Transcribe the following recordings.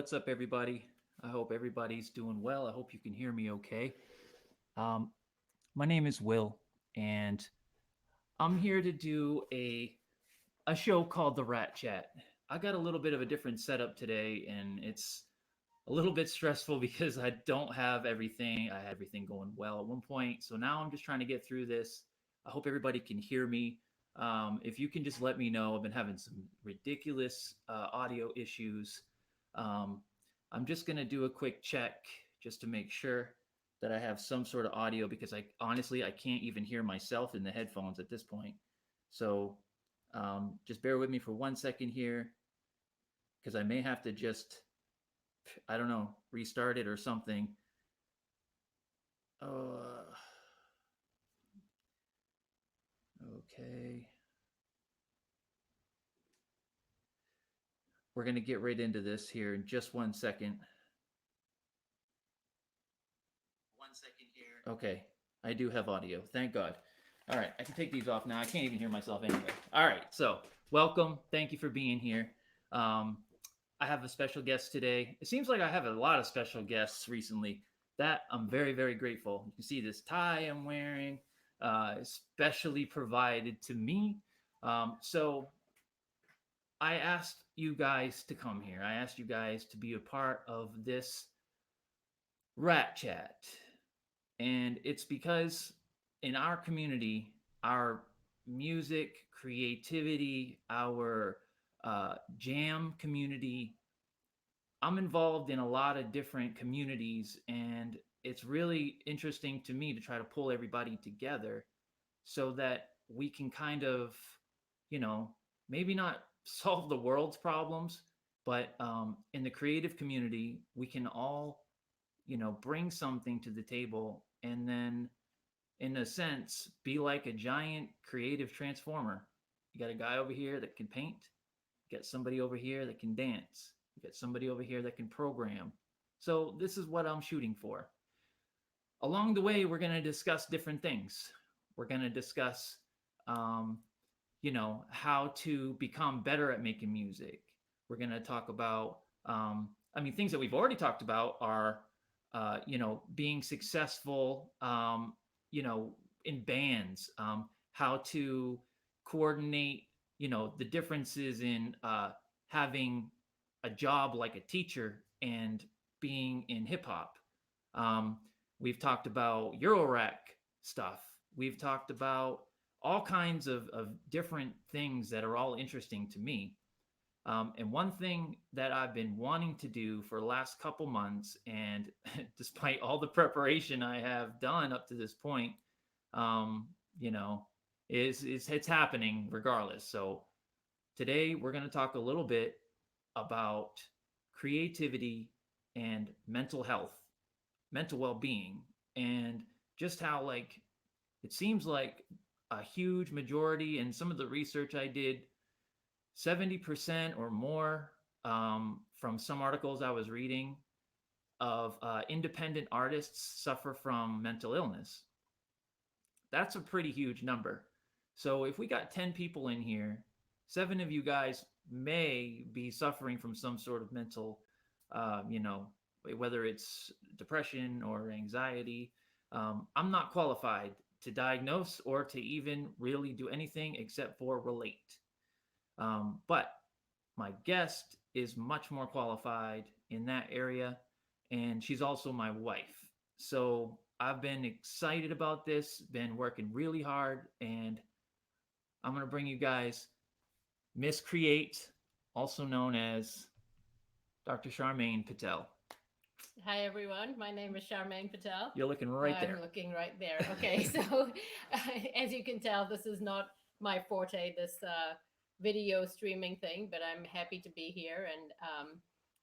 What's up, everybody? I hope everybody's doing well. I hope you can hear me okay. Um, my name is Will, and I'm here to do a show called The Rat Chat. I got a little bit of a different setup today, and it's a little bit stressful because I don't have everything. I had everything going well at one point, so now I'm just trying to get through this. I hope everybody can hear me. If you can just let me know, I've been having some ridiculous audio issues. Um, I'm just gonna do a quick check just to make sure that I have some sort of audio because I honestly I can't even hear myself in the headphones at this point. So just bear with me for 1 second here because I may have to just I don't know restart it or something. Uh, okay, we're gonna get right into this here in just 1 second. 1 second here. Okay, I do have audio. Thank God. All right, I can take these off now. I can't even hear myself anyway. All right, so welcome. Thank you for being here. Um, I have a special guest today. It seems like I have a lot of special guests recently. That I'm very, very grateful. You can see this tie I'm wearing, especially provided to me. So I asked you guys to come here. I asked you guys to be a part of this rat chat. And it's because in our community, our music, creativity, our jam community, I'm involved in a lot of different communities, and it's really interesting to me to try to pull everybody together so that we can kind of, you know, maybe not solve the world's problems, but in the creative community, we can all, bring something to the table and then, in a sense, be like a giant creative transformer. You got a guy over here that can paint, you got somebody over here that can dance, you got somebody over here that can program. So, this is what I'm shooting for. Along the way, we're going to discuss different things. We're going to discuss, um, how to become better at making music. We're going to talk about, things that we've already talked about are, being successful, in bands, how to coordinate, the differences in having a job like a teacher and being in hip hop. Um, we've talked about Eurorack stuff. We've talked about all kinds of different things that are all interesting to me. And one thing that I've been wanting to do for the last couple months, and despite all the preparation I have done up to this point, um, you know, is it's happening regardless. So today we're going to talk a little bit about creativity and mental health, mental well-being, and just how like it seems like a huge majority and some of the research I did 70% or more from some articles I was reading of independent artists suffer from mental illness. That's a pretty huge number. So if we got 10 people in here, seven of you guys may be suffering from some sort of mental, whether it's depression or anxiety. I'm not qualified to diagnose or to even really do anything except for relate. But my guest is much more qualified in that area, and she's also my wife. So I've been excited about this, been working really hard, and I'm going to bring you guys Miss Create, also known as Dr. Charmaine Patel. Hi everyone, my name is Charmaine Patel. You're looking right there. I'm looking right there. Okay, so as you can tell, this is not my forte, this video streaming thing, but I'm happy to be here and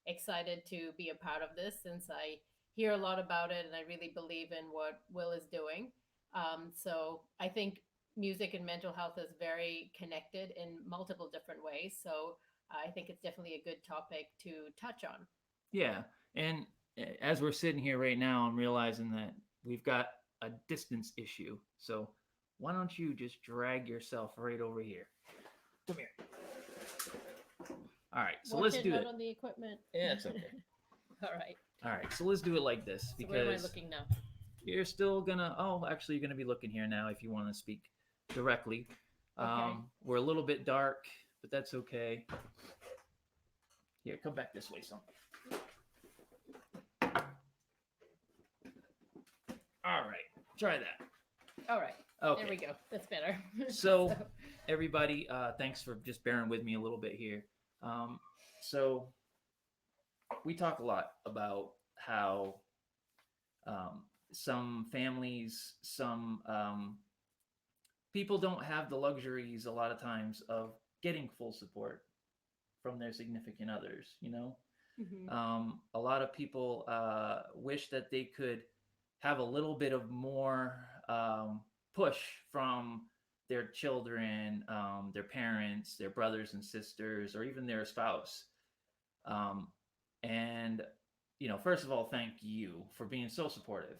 excited to be a part of this since I hear a lot about it and I really believe in what Will is doing. So I think music and mental health is very connected in multiple different ways. So I think it's definitely a good topic to touch on. Yeah, and as we're sitting here right now, I'm realizing that we've got a distance issue. So why don't you just drag yourself right over here? Come here. All right, so Watch let's it, do not it. on the equipment. Yeah, it's okay. All right. All right, so let's do it like this So where am I because looking now? you're still gonna. Oh, actually, you're gonna be looking here now if you want to speak directly. Okay. We're a little bit dark, but that's okay. Here, come back this way, son. All right, try that. All right. Okay. There we go. That's better. So, everybody, thanks for just bearing with me a little bit here. So, we talk a lot about how some families, some people don't have the luxuries a lot of times of getting full support from their significant others, you know? A lot of people wish that they could have a little bit of more push from their children, their parents, their brothers and sisters, or even their spouse. Um, and, first of all, thank you for being so supportive.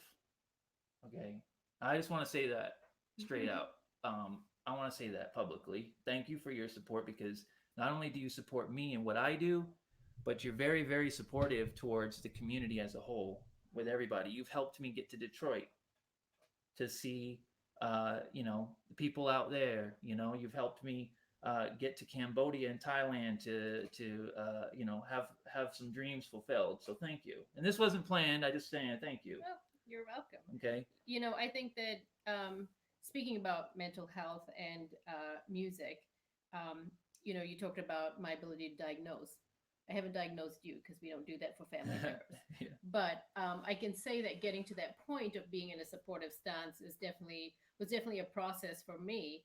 Okay. I just want to say that straight out. I want to say that publicly. Thank you for your support because not only do you support me and what I do, but you're very, very supportive towards the community as a whole with everybody. You've helped me get to Detroit to see, the people out there. You've helped me get to Cambodia and Thailand to have some dreams fulfilled. So thank you. And this wasn't planned. I just saying thank you. Oh, you're welcome. Okay. I think that speaking about mental health and music, you talked about my ability to diagnose. I haven't diagnosed you because we don't do that for family members. Yeah. But I can say that getting to that point of being in a supportive stance was definitely a process for me,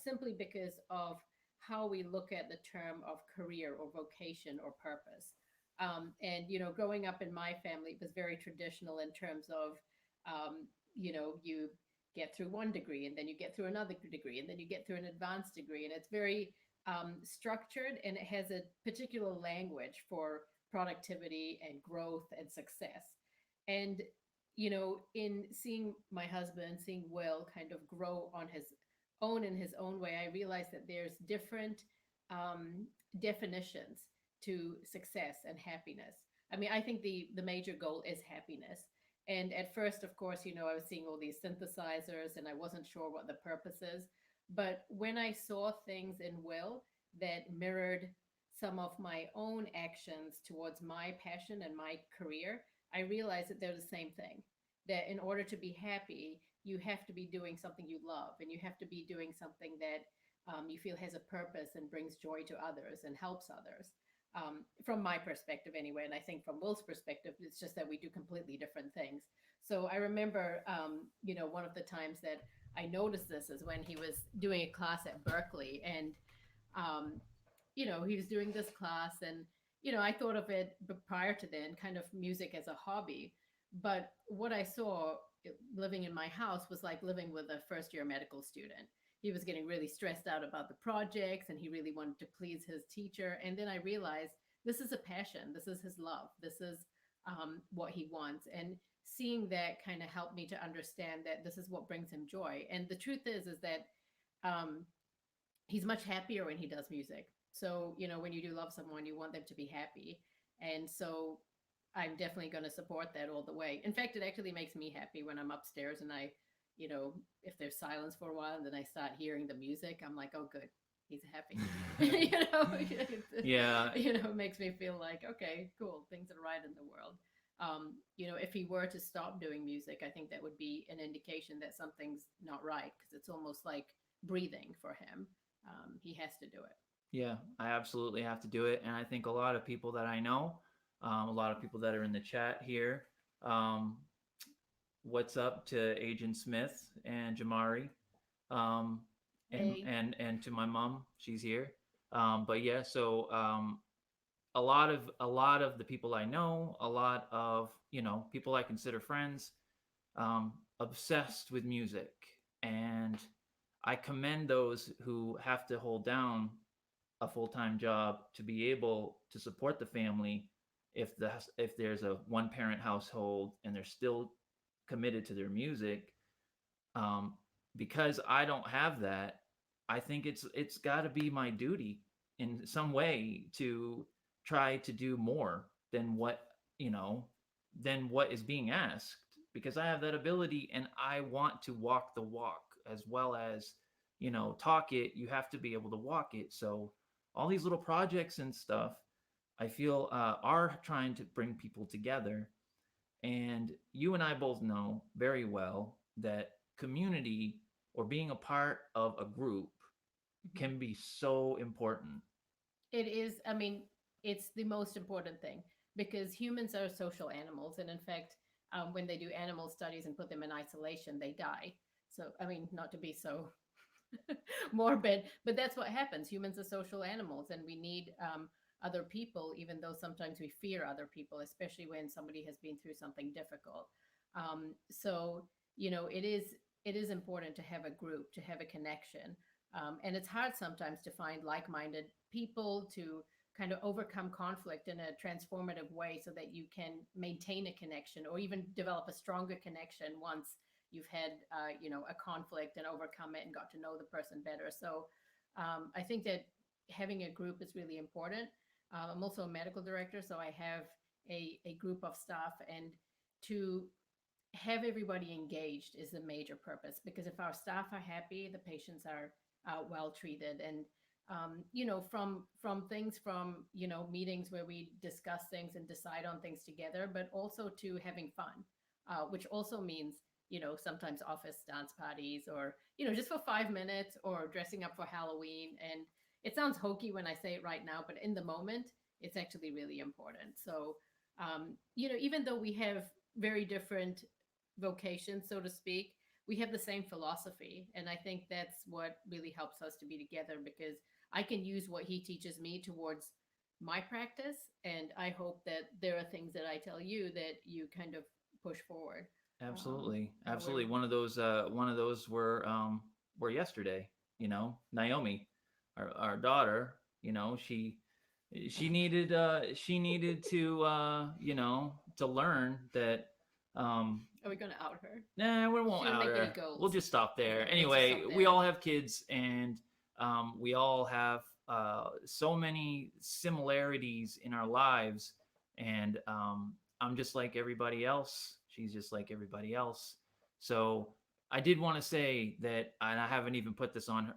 simply because of how we look at the term of career or vocation or purpose. And growing up in my family, it was very traditional in terms of, you get through one degree and then you get through another degree and then you get through an advanced degree, and it's very structured, and it has a particular language for productivity and growth and success. And in seeing my husband, seeing Will kind of grow on his own in his own way, I realized that there's different definitions to success and happiness. I mean, I think the major goal is happiness. And at first, of course, I was seeing all these synthesizers and I wasn't sure what the purpose is. But when I saw things in Will that mirrored some of my own actions towards my passion and my career, I realized that they're the same thing. That in order to be happy, you have to be doing something you love, and you have to be doing something that you feel has a purpose and brings joy to others and helps others. From my perspective, anyway, and I think from Will's perspective, it's just that we do completely different things. So I remember, one of the times that I noticed this is when he was doing a class at Berkeley, and he was doing this class, and I thought of it prior to then kind of music as a hobby. But what I saw living in my house was like living with a first year medical student. He was getting really stressed out about the projects and he really wanted to please his teacher. And then I realized this is a passion. This is his love. This is what he wants. And seeing that kind of helped me to understand that this is what brings him joy. And the truth is that he's much happier when he does music. So, when you do love someone, you want them to be happy. And so I'm definitely going to support that all the way. In fact, it actually makes me happy when I'm upstairs and if there's silence for a while and then I start hearing the music, I'm like, oh, good, he's happy. Yeah. It makes me feel like, okay, cool, things are right in the world. If he were to stop doing music, I think that would be an indication that something's not right, because it's almost like breathing for him. He has to do it. Yeah, I absolutely have to do it. And I think a lot of people that I know, a lot of people that are in the chat here, what's up to Agent Smith and Jamari, Hey. and to my mom, she's here. But yeah, so a lot of the people I know, a lot of people I consider friends, obsessed with music, and I commend those who have to hold down a full-time job to be able to support the family if there's a one-parent household and they're still committed to their music. Because I don't have that, I think it's got to be my duty in some way to try to do more than what than what is being asked, because I have that ability and I want to walk the walk as well as, talk it. You have to be able to walk it. So all these little projects and stuff, I feel are trying to bring people together. And you and I both know very well that community or being a part of a group Mhm. can be so important. It is, I mean, it's the most important thing because humans are social animals. And in fact, when they do animal studies and put them in isolation, they die. So, I mean, not to be so morbid, but that's what happens. Humans are social animals and we need other people, even though sometimes we fear other people, especially when somebody has been through something difficult. So, it is important to have a group, to have a connection. And it's hard sometimes to find like-minded people to kind of overcome conflict in a transformative way so that you can maintain a connection or even develop a stronger connection once you've had a conflict and overcome it and got to know the person better. So I think that having a group is really important. I'm also a medical director, so I have a group of staff, and to have everybody engaged is a major purpose, because if our staff are happy, the patients are well treated. And from things, from meetings where we discuss things and decide on things together, but also to having fun, which also means sometimes office dance parties, or just for 5 minutes, or dressing up for Halloween. And it sounds hokey when I say it right now, but in the moment it's actually really important. So even though we have very different vocations, so to speak, we have the same philosophy. And I think that's what really helps us to be together, because I can use what he teaches me towards my practice. And I hope that there are things that I tell you that you kind of push forward. Absolutely, We're absolutely. One of those were yesterday. Naomi, our daughter. She needed to to learn that. Are we going to out her? Nah, we She won't didn't out make any her. We'll goals. just stop there. Okay, let's just Anyway, stop we there. all have kids, and we all have so many similarities in our lives. And I'm just like everybody else. She's just like everybody else. So I did want to say that, and I haven't even put this on,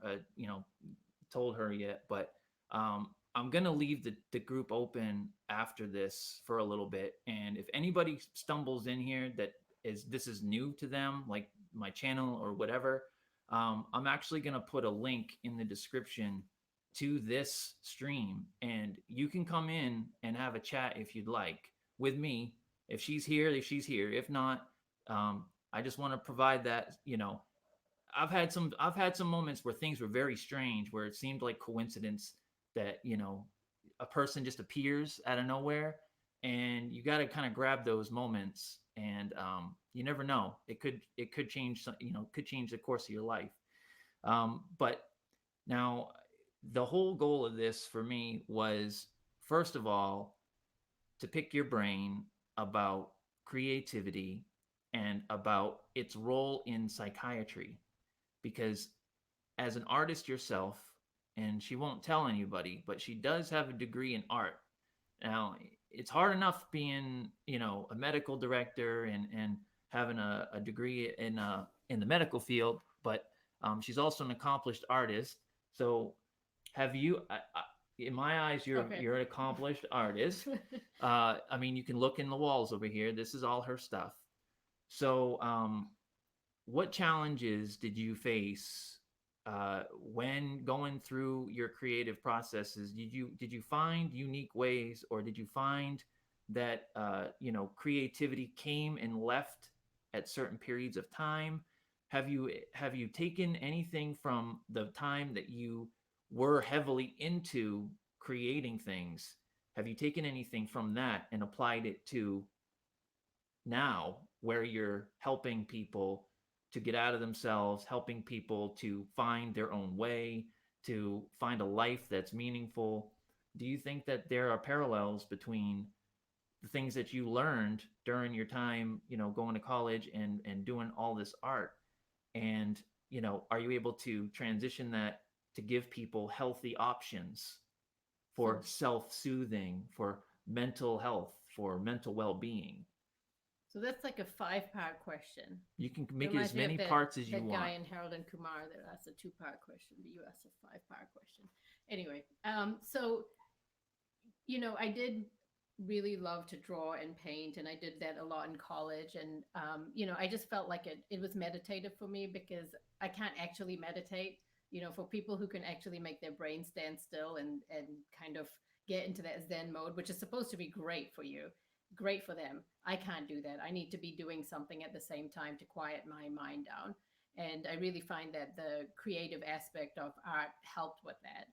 told her yet, but I'm gonna leave the group open after this for a little bit. And if anybody stumbles in here that this is new to them, like my channel or whatever, I'm actually gonna put a link in the description to this stream, and you can come in and have a chat if you'd like with me. If she's here, if she's here. If not, I just want to provide that. I've had some moments where things were very strange, where it seemed like coincidence that a person just appears out of nowhere, and you got to kind of grab those moments. And you never know, it could change could change the course of your life. But now, the whole goal of this for me was, first of all, to pick your brain about creativity and about its role in psychiatry, because as an artist yourself, and she won't tell anybody, but she does have a degree in art. Now, it's hard enough being, a medical director and having a degree in the medical field, but she's also an accomplished artist. So, have you? In my eyes, Okay. you're an accomplished artist. I mean, you can look in the walls over here. This is all her stuff. So, what challenges did you face when going through your creative processes? Did you find unique ways, or did you find that creativity came and left at certain periods of time? Have you taken anything from the time that you were heavily into creating things? Have you taken anything from that and applied it to now, where you're helping people to get out of themselves, helping people to find their own way, to find a life that's meaningful? Do you think that there are parallels between the things that you learned during your time, going to college and doing all this art? And, are you able to transition that to give people healthy options for So self-soothing, for mental health, for mental well-being? So that's like a 5-part question. You can make it Reminds as me of many that, parts as you that want. guy in Harold and Kumar that asked a 2-part question, but you asked a 5-part question. Anyway, so I did really love to draw and paint, and I did that a lot in college. And I just felt like it was meditative for me, because I can't actually meditate. For people who can actually make their brain stand still and kind of get into that Zen mode, which is supposed to be great for you, great for them. I can't do that. I need to be doing something at the same time to quiet my mind down. And I really find that the creative aspect of art helped with that.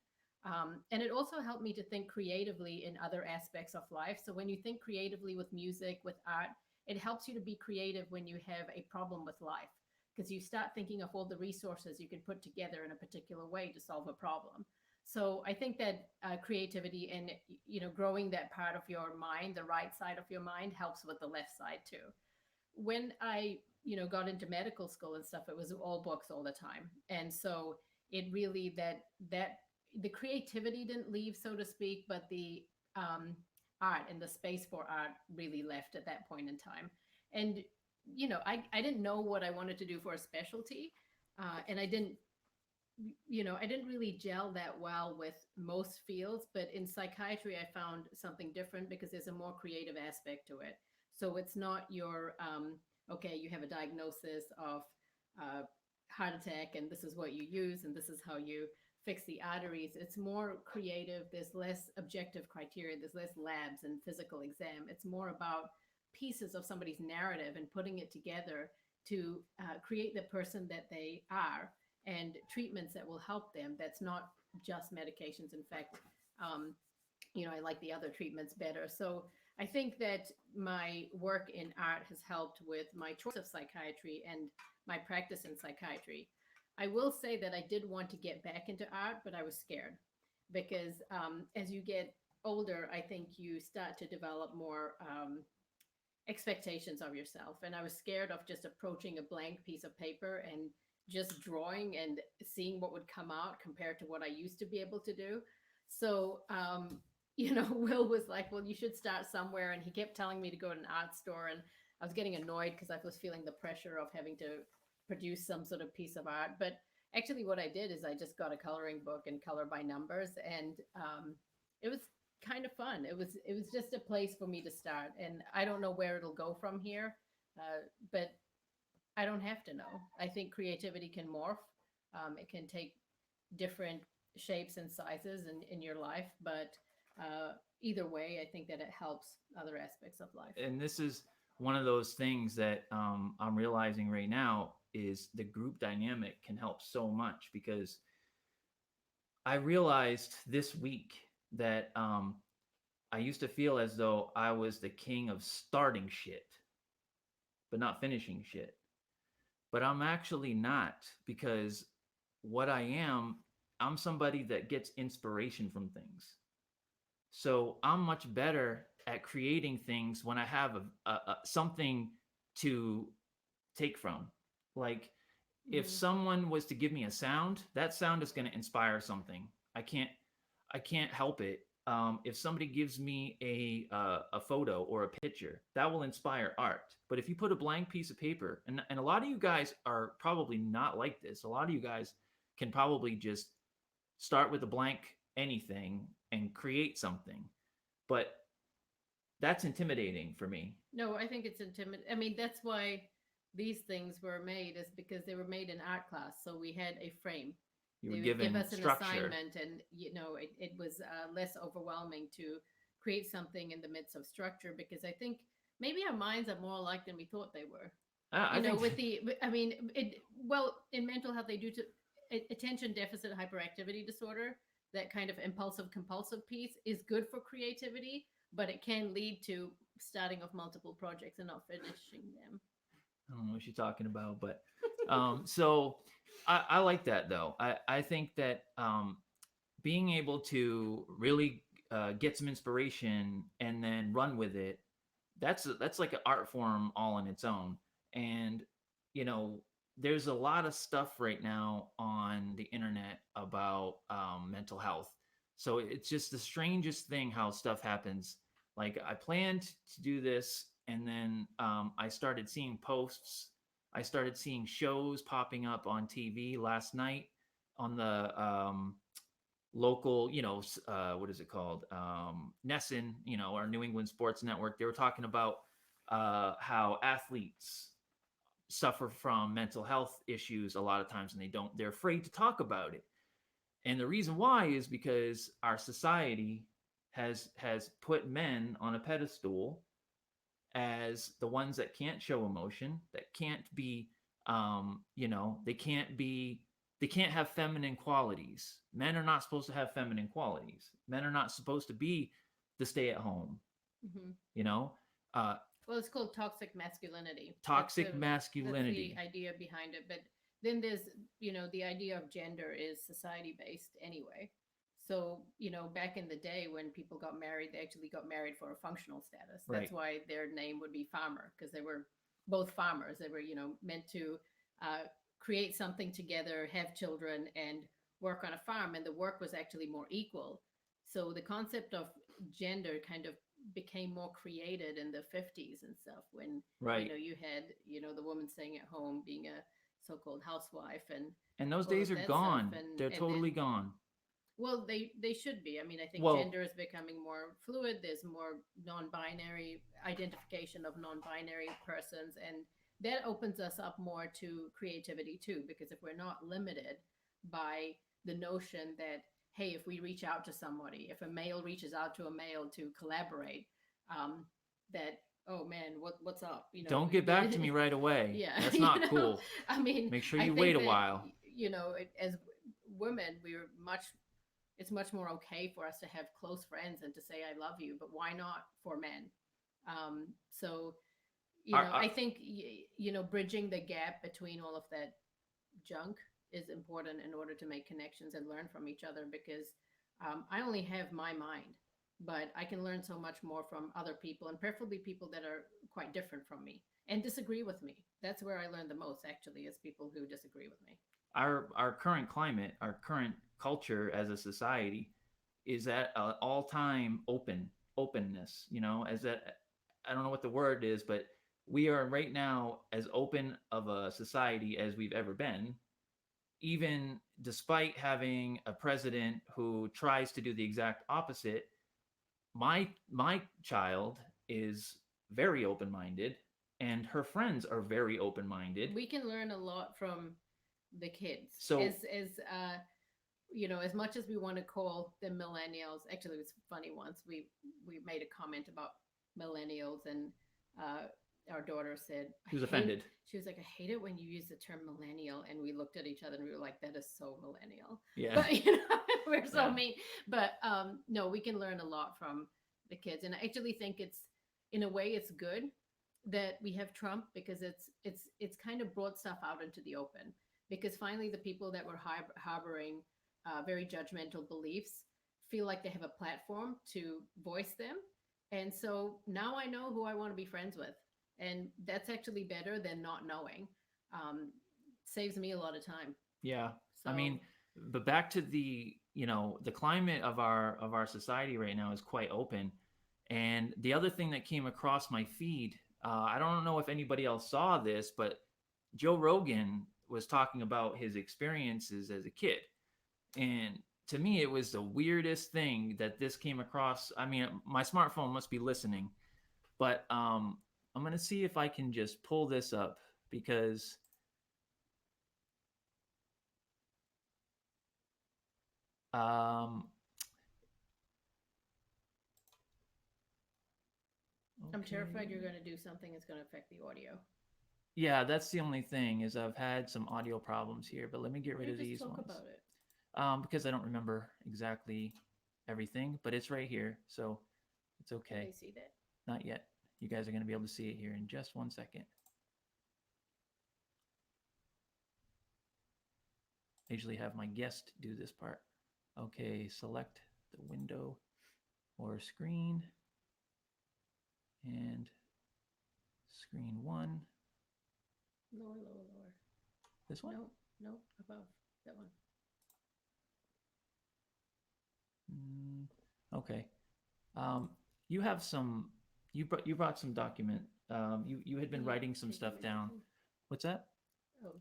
And it also helped me to think creatively in other aspects of life. So when you think creatively with music, with art, it helps you to be creative when you have a problem with life, because you start thinking of all the resources you can put together in a particular way to solve a problem. So I think that creativity and growing that part of your mind, the right side of your mind, helps with the left side too. When I got into medical school and stuff, it was all books all the time. And so it really, that the creativity didn't leave, so to speak, but the art and the space for art really left at that point in time. And I didn't know what I wanted to do for a specialty, and I didn't really gel that well with most fields. But in psychiatry, I found something different, because there's a more creative aspect to it. So it's not your okay, you have a diagnosis of heart attack, and this is what you use, and this is how you fix the arteries. It's more creative. There's less objective criteria. There's less labs and physical exam. It's more about pieces of somebody's narrative and putting it together to create the person that they are, and treatments that will help them. That's not just medications. In fact, I like the other treatments better. So I think that my work in art has helped with my choice of psychiatry and my practice in psychiatry. I will say that I did want to get back into art, but I was scared, because as you get older, I think you start to develop more expectations of yourself. And I was scared of just approaching a blank piece of paper and just drawing and seeing what would come out compared to what I used to be able to do. So, Will was like, well, you should start somewhere. And he kept telling me to go to an art store. And I was getting annoyed, because I was feeling the pressure of having to produce some sort of piece of art. But actually what I did is I just got a coloring book and color by numbers. And it was kind of fun. It was just a place for me to start. And I don't know where it'll go from here, but I don't have to know. I think creativity can morph. It can take different shapes and sizes in your life. But either way, I think that it helps other aspects of life. And this is one of those things that I'm realizing right now, is the group dynamic can help so much, because I realized this week that I used to feel as though I was the king of starting shit, but not finishing shit. But I'm actually not, because what I am, I'm somebody that gets inspiration from things. So I'm much better at creating things when I have something to take from. Like, if someone was to give me a sound, that sound is going to inspire something. I can't help it. If somebody gives me a photo or a picture, that will inspire art. But if you put a blank piece of paper, and a lot of you guys are probably not like this. A lot of you guys can probably just start with a blank anything and create something. But that's intimidating for me. No, I think it's intimidating. I mean, that's why these things were made, is because they were made in art class. So we had a frame. You were They would given give us an structure. assignment, and it was less overwhelming to create something in the midst of structure, because I think maybe our minds are more alike than we thought they were. I think In mental health, they do to attention deficit hyperactivity disorder. That kind of impulsive compulsive piece is good for creativity, but it can lead to starting of multiple projects and not finishing them. I don't know what you're talking about, but so I like that though. I think that being able to really get some inspiration and then run with it, that's like an art form all on its own. And there's a lot of stuff right now on the internet about mental health. So it's just the strangest thing how stuff happens. Like I planned to do this, and then I started seeing posts. I started seeing shows popping up on TV last night on the local, what is it called? Nesson, our New England Sports Network. They were talking about how athletes suffer from mental health issues a lot of times, and they're afraid to talk about it. And the reason why is because our society has put men on a pedestal as the ones that can't show emotion, that can't be, they can't have feminine qualities. Men are not supposed to have feminine qualities. Men are not supposed to be the stay at home. Mm-hmm. You know, well, it's called toxic masculinity. Toxic masculinity. That's the idea behind it. But then there's, the idea of gender is society based anyway. So, back in the day when people got married, they actually got married for a functional status. That's why their name would be farmer, because they were both farmers. They were, meant to create something together, have children, and work on a farm. And the work was actually more equal. So the concept of gender kind of became more created in the 50s and stuff when, you had, the woman staying at home being a so-called housewife. And those days are gone. They're totally gone. Well, they should be. I mean, I think gender is becoming more fluid. There's more non-binary identification of non-binary persons, and that opens us up more to creativity too. Because if we're not limited by the notion that, hey, if we reach out to somebody, if a male reaches out to a male to collaborate, that, oh man, what's up? Don't get back to me right away. Yeah, that's not cool. I mean, make sure you wait a while. As women, it's much more okay for us to have close friends and to say I love you, but why not for men? So I think bridging the gap between all of that junk is important in order to make connections and learn from each other, because I only have my mind, but I can learn so much more from other people, and preferably people that are quite different from me and disagree with me. That's where I learn the most, actually, is people who disagree with me. Our current climate, our current culture as a society is at an all-time openness, as that, I don't know what the word is, but we are right now as open of a society as we've ever been, even despite having a president who tries to do the exact opposite. My child is very open-minded, and her friends are very open-minded. We can learn a lot from the kids. So as much as we want to call them millennials, actually it was funny, once we made a comment about millennials, and our daughter said she was offended. She was like, I hate it when you use the term millennial, and we looked at each other and we were like, that is so millennial. Yeah. But we're so mean. But no, we can learn a lot from the kids, and I actually think in a way it's good that we have Trump, because it's kind of brought stuff out into the open. Because finally, the people that were harboring very judgmental beliefs feel like they have a platform to voice them. And so now I know who I want to be friends with. And that's actually better than not knowing. Saves me a lot of time. Yeah. So, I mean, but back to the climate of our society right now is quite open. And the other thing that came across my feed, I don't know if anybody else saw this, but Joe Rogan was talking about his experiences as a kid. And to me, it was the weirdest thing that this came across. I mean, my smartphone must be listening, but I'm going to see if I can just pull this up, because okay. I'm terrified you're going to do something that's going to affect the audio. Yeah, that's the only thing, is I've had some audio problems here, but let me get rid of these ones. Talk about it. Because I don't remember exactly everything, but it's right here, so it's okay. Can they see that? Not yet. You guys are going to be able to see it here in just 1 second. I usually have my guest do this part. Okay, select the window or screen, and screen 1. Lower. This one? No, above that one. Okay. you have some. You brought some document. You had been Yeah, writing some take stuff down. everything. What's that? Oh.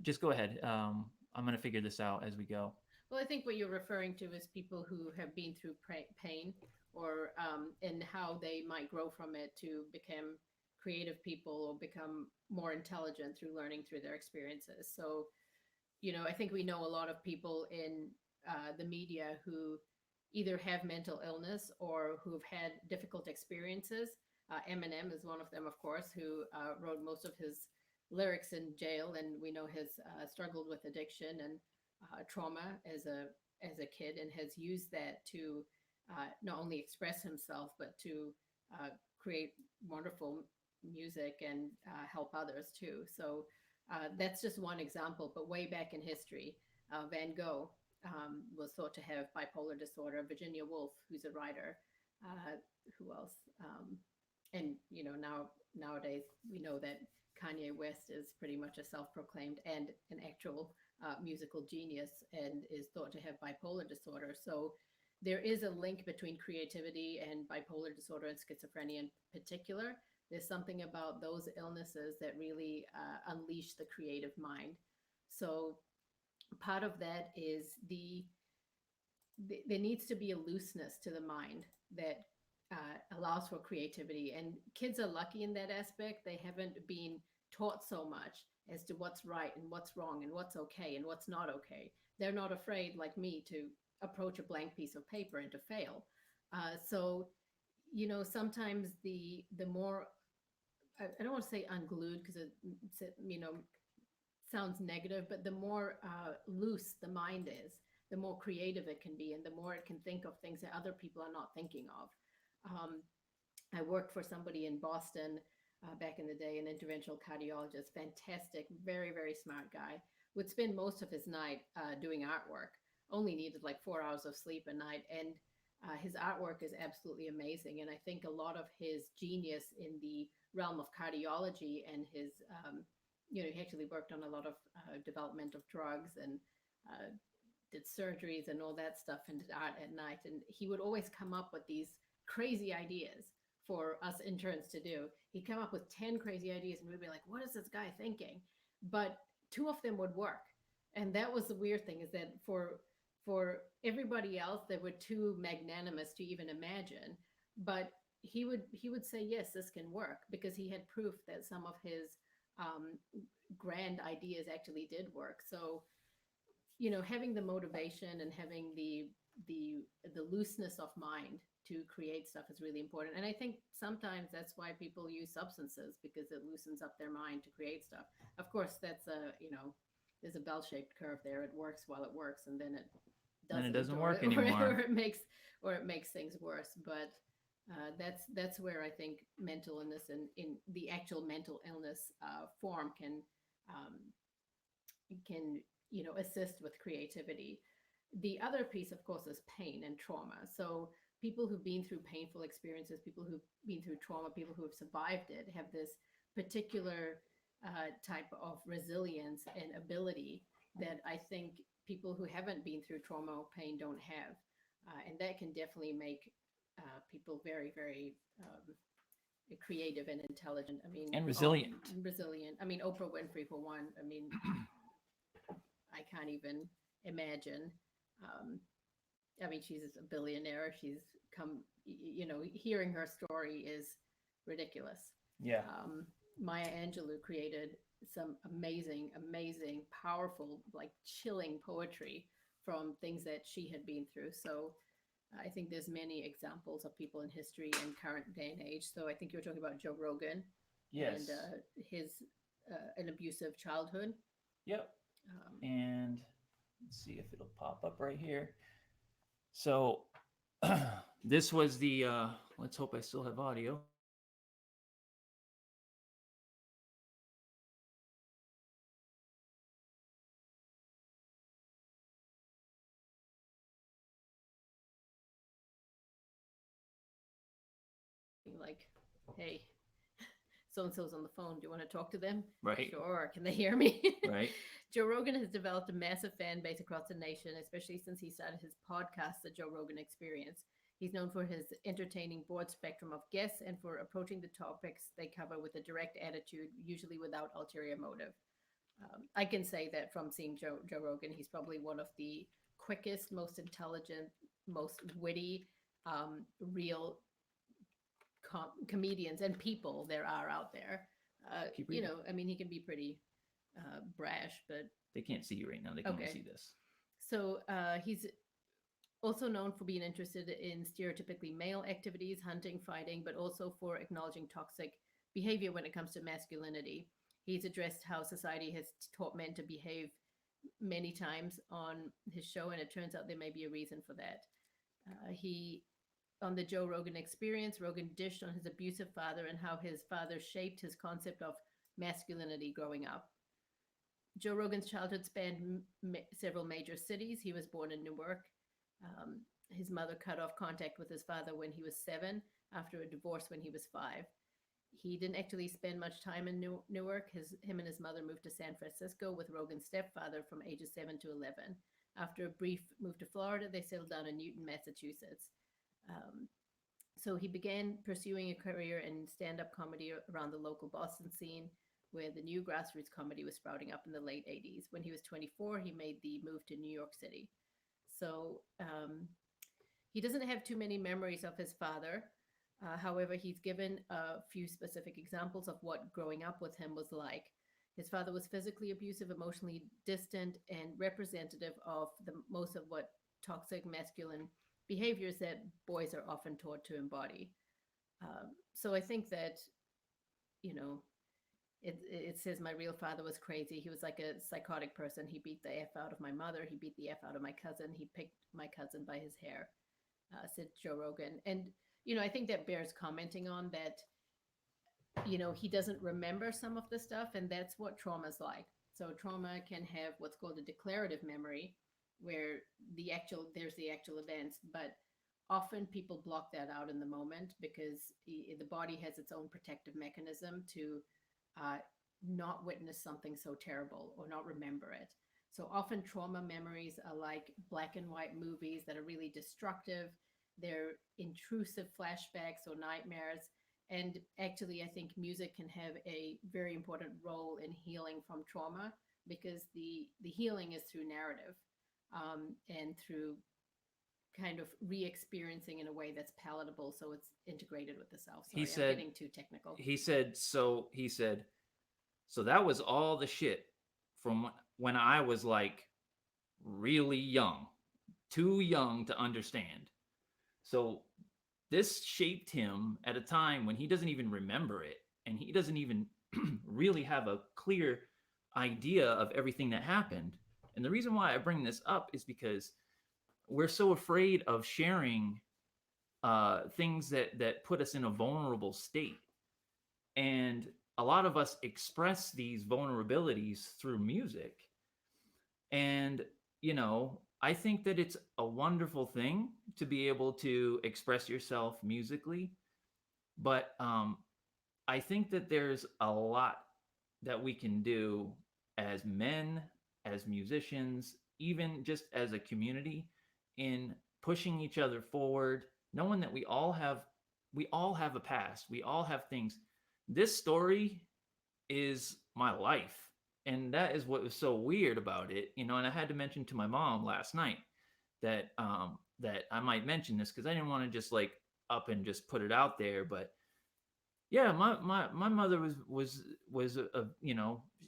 Just go ahead. I'm gonna figure this out as we go. Well, I think what you're referring to is people who have been through pain, or and how they might grow from it to become creative people or become more intelligent through learning through their experiences. So, I think we know a lot of people in the media who either have mental illness or who've had difficult experiences. Eminem is one of them, of course, who wrote most of his lyrics in jail, and we know has struggled with addiction and trauma as a kid, and has used that to not only express himself but to uh, create wonderful music and help others too. So that's just one example. But way back in history, Van Gogh was thought to have bipolar disorder. Virginia Woolf, who's a writer, uh, who else? And nowadays we know that Kanye West is pretty much a self-proclaimed and an actual musical genius, and is thought to have bipolar disorder. So there is a link between creativity and bipolar disorder and schizophrenia in particular. There's something about those illnesses that really unleash the creative mind. So part of that is there needs to be a looseness to the mind that allows for creativity. And kids are lucky in that aspect. They haven't been taught so much as to what's right and what's wrong and what's okay and what's not okay. They're not afraid, like me, to approach a blank piece of paper and to fail. So, sometimes the more, I don't want to say unglued because it sounds negative, but the more loose the mind is, the more creative it can be, and the more it can think of things that other people are not thinking of. Um, I worked for somebody in Boston back in the day, an interventional cardiologist, fantastic, very, very smart guy, would spend most of his night doing artwork, only needed like 4 hours of sleep a night. And his artwork is absolutely amazing. And I think a lot of his genius in the realm of cardiology and his, he actually worked on a lot of development of drugs and did surgeries and all that stuff and did art at night. And he would always come up with these crazy ideas for us interns to do. He'd come up with 10 crazy ideas and we'd be like, what is this guy thinking? But two of them would work. And that was the weird thing, is that for everybody else, they were too magnanimous to even imagine. But he would say, yes, this can work, because he had proof that some of his um, grand ideas actually did work. So, having the motivation and having the looseness of mind to create stuff is really important. And I think sometimes that's why people use substances, because it loosens up their mind to create stuff. Of course, there's a bell-shaped curve there. It works while it works, and then it And it doesn't, doesn't or work anymore. or it makes things worse. But that's where I think mental illness and in the actual mental illness form um, can assist with creativity. The other piece, of course, is pain and trauma. So people who've been through painful experiences, people who've been through trauma, people who have survived it, have this particular type of resilience and ability that I think people who haven't been through trauma or pain don't have. And that can definitely make people very, very creative and intelligent. I mean, And resilient. resilient. I mean, Oprah Winfrey, for one. I mean, I can't even imagine. Um, I mean, she's a billionaire. She's come, hearing her story is ridiculous. Yeah. Maya Angelou created some amazing, amazing, powerful, like chilling poetry from things that she had been through. So I think there's many examples of people in history and current day and age. So I think you were talking about Joe Rogan Yes. and his an abusive childhood. Yep. Um, And let's see if it'll pop up right here. So this was the let's hope I still have audio. like, hey, so and so's on the phone. Do you want to talk to them? Right. Sure. Can they hear me? Right. Joe Rogan has developed a massive fan base across the nation, especially since he started his podcast, The Joe Rogan Experience. He's known for his entertaining broad spectrum of guests and for approaching the topics they cover with a direct attitude, usually without ulterior motive. I can say that from seeing Joe Rogan, he's probably one of the quickest, most intelligent, most witty, real comedians and people there are out there. I mean, he can be pretty brash, but they can't see you right now. They can only see this. So he's also known for being interested in stereotypically male activities, hunting, fighting, but also for acknowledging toxic behavior when it comes to masculinity. He's addressed how society has taught men to behave many times on his show, and it turns out there may be a reason for that. On the Joe Rogan Experience, Rogan dished on his abusive father and how his father shaped his concept of masculinity growing up. Joe Rogan's childhood spanned several major cities. He was born in Newark. His mother cut off contact with his father when he was 7 after a divorce when he was 5. He didn't actually spend much time in Newark. Him and his mother moved to San Francisco with Rogan's stepfather from ages 7 to 11. After a brief move to Florida, they settled down in Newton, Massachusetts. So he began pursuing a career in stand-up comedy around the local Boston scene, where the new grassroots comedy was sprouting up in the late 80s. When he was 24, he made the move to New York City. So he doesn't have too many memories of his father. However, he's given a few specific examples of what growing up with him was like. His father was physically abusive, emotionally distant, and representative of most of what toxic masculine behaviors that boys are often taught to embody. So I think that, it says my real father was crazy. He was like a psychotic person. He beat the F out of my mother. He beat the F out of my cousin. He picked my cousin by his hair, said Joe Rogan. And, I think that bears commenting on that, he doesn't remember some of the stuff, and that's what trauma is like. So trauma can have what's called a declarative memory, where there's the actual events, but often people block that out in the moment because the body has its own protective mechanism to not witness something so terrible or not remember it. So often trauma memories are like black and white movies that are really destructive. They're intrusive flashbacks or nightmares. And actually, I think music can have a very important role in healing from trauma, because the healing is through narrative. And through kind of re-experiencing in a way that's palatable, so it's integrated with the self. Sorry, I'm getting too technical. He said, so that was all the shit from when I was like really young, too young to understand. So this shaped him at a time when he doesn't even remember it, and he doesn't even really have a clear idea of everything that happened. And the reason why I bring this up is because we're so afraid of sharing things that put us in a vulnerable state. And a lot of us express these vulnerabilities through music. And, I think that it's a wonderful thing to be able to express yourself musically. But I think that there's a lot that we can do as men, as musicians, even just as a community, in pushing each other forward, knowing that we all have a past. We all have things. This story is my life. And that is what was so weird about it, and I had to mention to my mom last night that I might mention this because I didn't want to just like up and just put it out there. But yeah, my mother was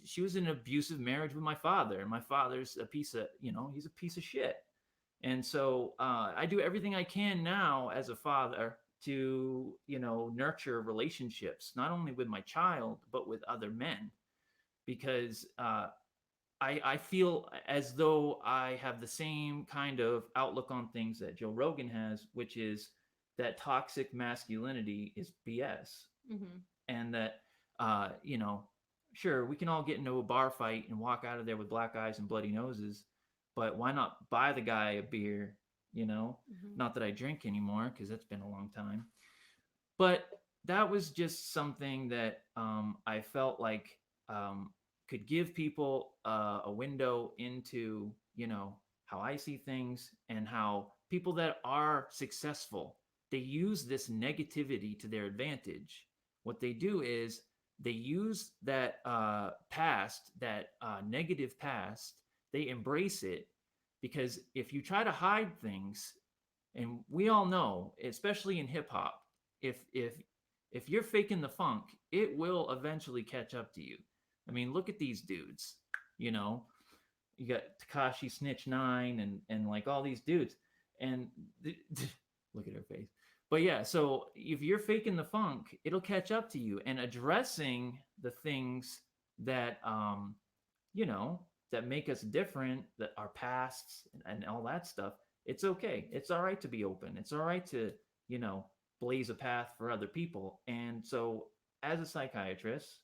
she was in an abusive marriage with my father, and my father's a piece of, he's a piece of shit. And so I do everything I can now as a father to, nurture relationships, not only with my child, but with other men. Because I feel as though I have the same kind of outlook on things that Joe Rogan has, which is that toxic masculinity is BS. Mm-hmm. And that, sure, we can all get into a bar fight and walk out of there with black eyes and bloody noses, but why not buy the guy a beer, Mm-hmm. Not that I drink anymore, because that's been a long time. But that was just something that I felt like could give people a window into, how I see things, and how people that are successful they use this negativity to their advantage. What they do is they use that past, that negative past, they embrace it, because if you try to hide things, and we all know, especially in hip hop, if you're faking the funk, it will eventually catch up to you. I mean, look at these dudes. You know, you got Takashi Snitch 9 and like all these dudes, and look at her face. But yeah, so if you're faking the funk, it'll catch up to you. And addressing the things that you know, that make us different, that our pasts and all that stuff, it's okay. It's all right to be open. It's all right to, you know, blaze a path for other people. And so, as a psychiatrist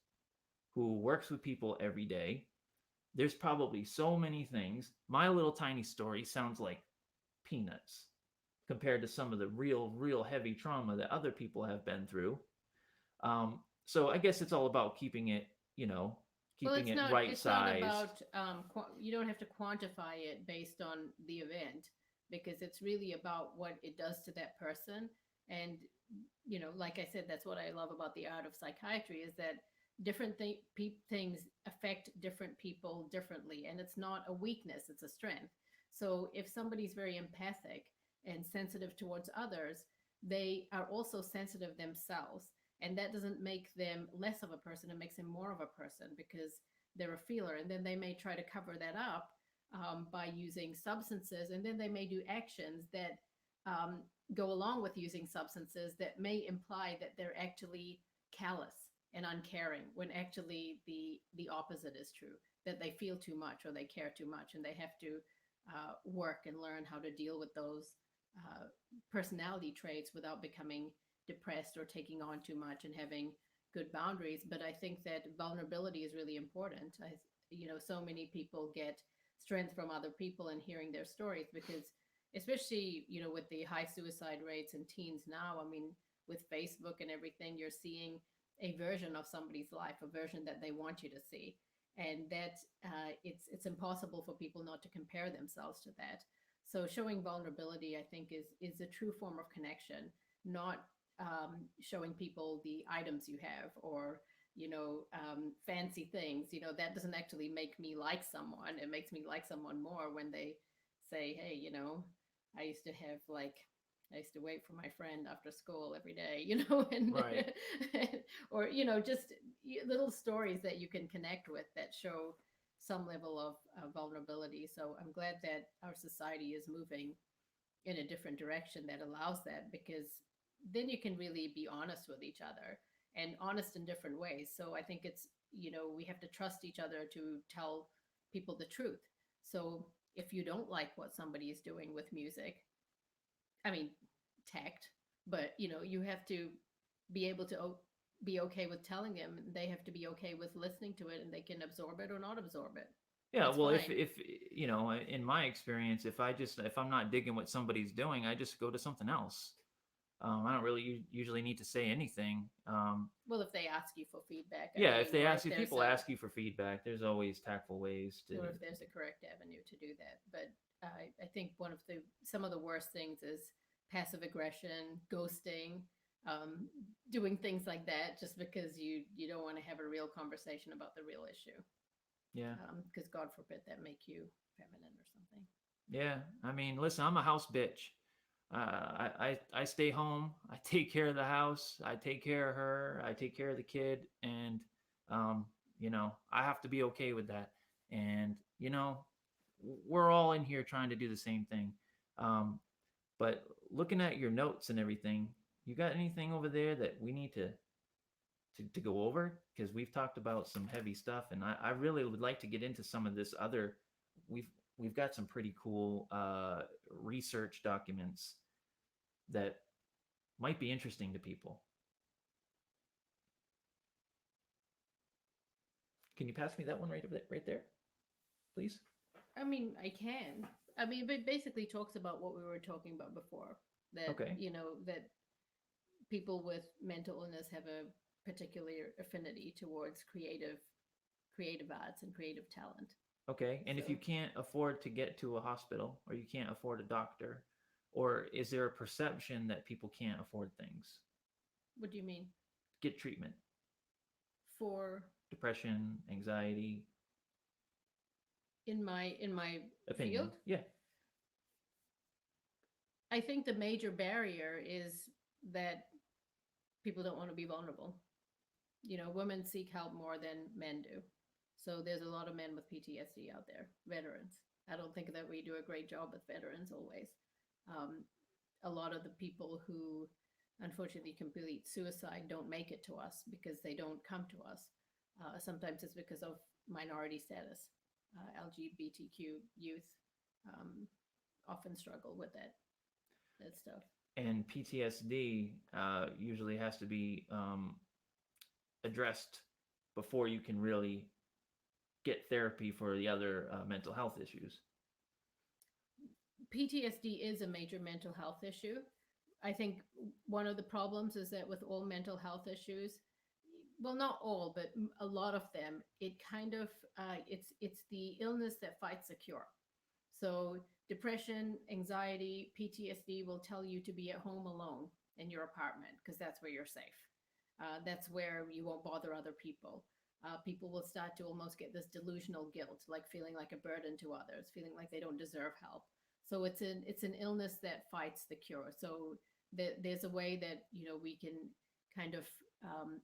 who works with people every day, there's probably so many things. My little tiny story sounds like peanuts compared to some of the real heavy trauma that other people have been through. So I guess it's all about keeping it, you know, keeping it right sized. Not about you don't have to quantify it based on the event, because it's really about what it does to that person. And you know, like I said, that's what I love about the art of psychiatry, is that different things affect different people differently, and it's not a weakness, it's a strength. So if somebody's very empathic and sensitive towards others, they are also sensitive themselves, and that doesn't make them less of a person, it makes them more of a person, because they're a feeler. And then they may try to cover that up by using substances, and then they may do actions that go along with using substances that may imply that they're actually callous and uncaring, when actually the opposite is true, that they feel too much or they care too much, and they have to work and learn how to deal with those personality traits without becoming depressed or taking on too much, and having good boundaries. But I think that vulnerability is really important. You know, so many people get strength from other people and hearing their stories, because especially, you know, with the high suicide rates in teens now, I mean, with Facebook and everything, you're seeing a version of somebody's life, a version that they want you to see. And that it's impossible for people not to compare themselves to that. So showing vulnerability, I think, is a true form of connection, not showing people the items you have, or, you know, fancy things. You know, that doesn't actually make me like someone. It makes me like someone more when they say, hey, you know, I used to wait for my friend after school every day, you know, and Right. or, you know, just little stories that you can connect with that show some level of vulnerability. So I'm glad that our society is moving in a different direction that allows that, because then you can really be honest with each other, and honest in different ways. So I think it's, you know, we have to trust each other to tell people the truth. So if you don't like what somebody is doing with music, I mean, tact, but you know, you have to be able to be okay with telling them. They have to be okay with listening to it, and they can absorb it or not absorb it. Yeah, That's well, fine. if you know, in my experience, if I'm not digging what somebody's doing, I just go to something else. I don't really usually need to say anything. Well, if they ask you for feedback, I Yeah, if mean, they or ask if you, there's people ask you for feedback, there's always tactful ways to. or if there's a correct avenue to do that. But I think some of the worst things is passive aggression, ghosting, doing things like that, just because you don't want to have a real conversation about the real issue. Yeah. Because God forbid that make you feminine or something. Yeah, I mean, listen, I'm a house bitch. I stay home. I take care of the house. I take care of her. I take care of the kid, and you know, I have to be okay with that. And you know, we're all in here trying to do the same thing. Um, but looking at your notes and everything, you got anything over there that we need to go over? Because we've talked about some heavy stuff, and I really would like to get into some of this other. We've got some pretty cool research documents that might be interesting to people. Can you pass me that one right there, please? I mean, I can. I mean, it basically talks about what we were talking about before. That, Okay. you know, that people with mental illness have a particular affinity towards creative arts and creative talent. Okay. And if you So can't afford to get to a hospital, or you can't afford a doctor, Or is there a perception that people can't afford things? What do you mean? Get treatment. For depression, anxiety. In my Opinion. field? Yeah. I think the major barrier is that people don't want to be vulnerable. Women seek help more than men do. So there's a lot of men with PTSD out there, veterans. I don't think that we do a great job with veterans always. Um, a lot of the people who unfortunately complete suicide don't make it to us because they don't come to us. Sometimes it's because of minority status. LGBTQ youth um, often struggle with that stuff. And PTSD usually has to be addressed before you can really get therapy for the other mental health issues. PTSD is a major mental health issue. I think one of the problems is that with all mental health issues, well, not all, but a lot of them, it kind of it's the illness that fights the cure. So depression, anxiety, PTSD will tell you to be at home alone in your apartment because that's where you're safe. That's where you won't bother other people. People will start to almost get this delusional guilt, like feeling like a burden to others, feeling like they don't deserve help. So it's an illness that fights the cure. So there's a way that we can kind of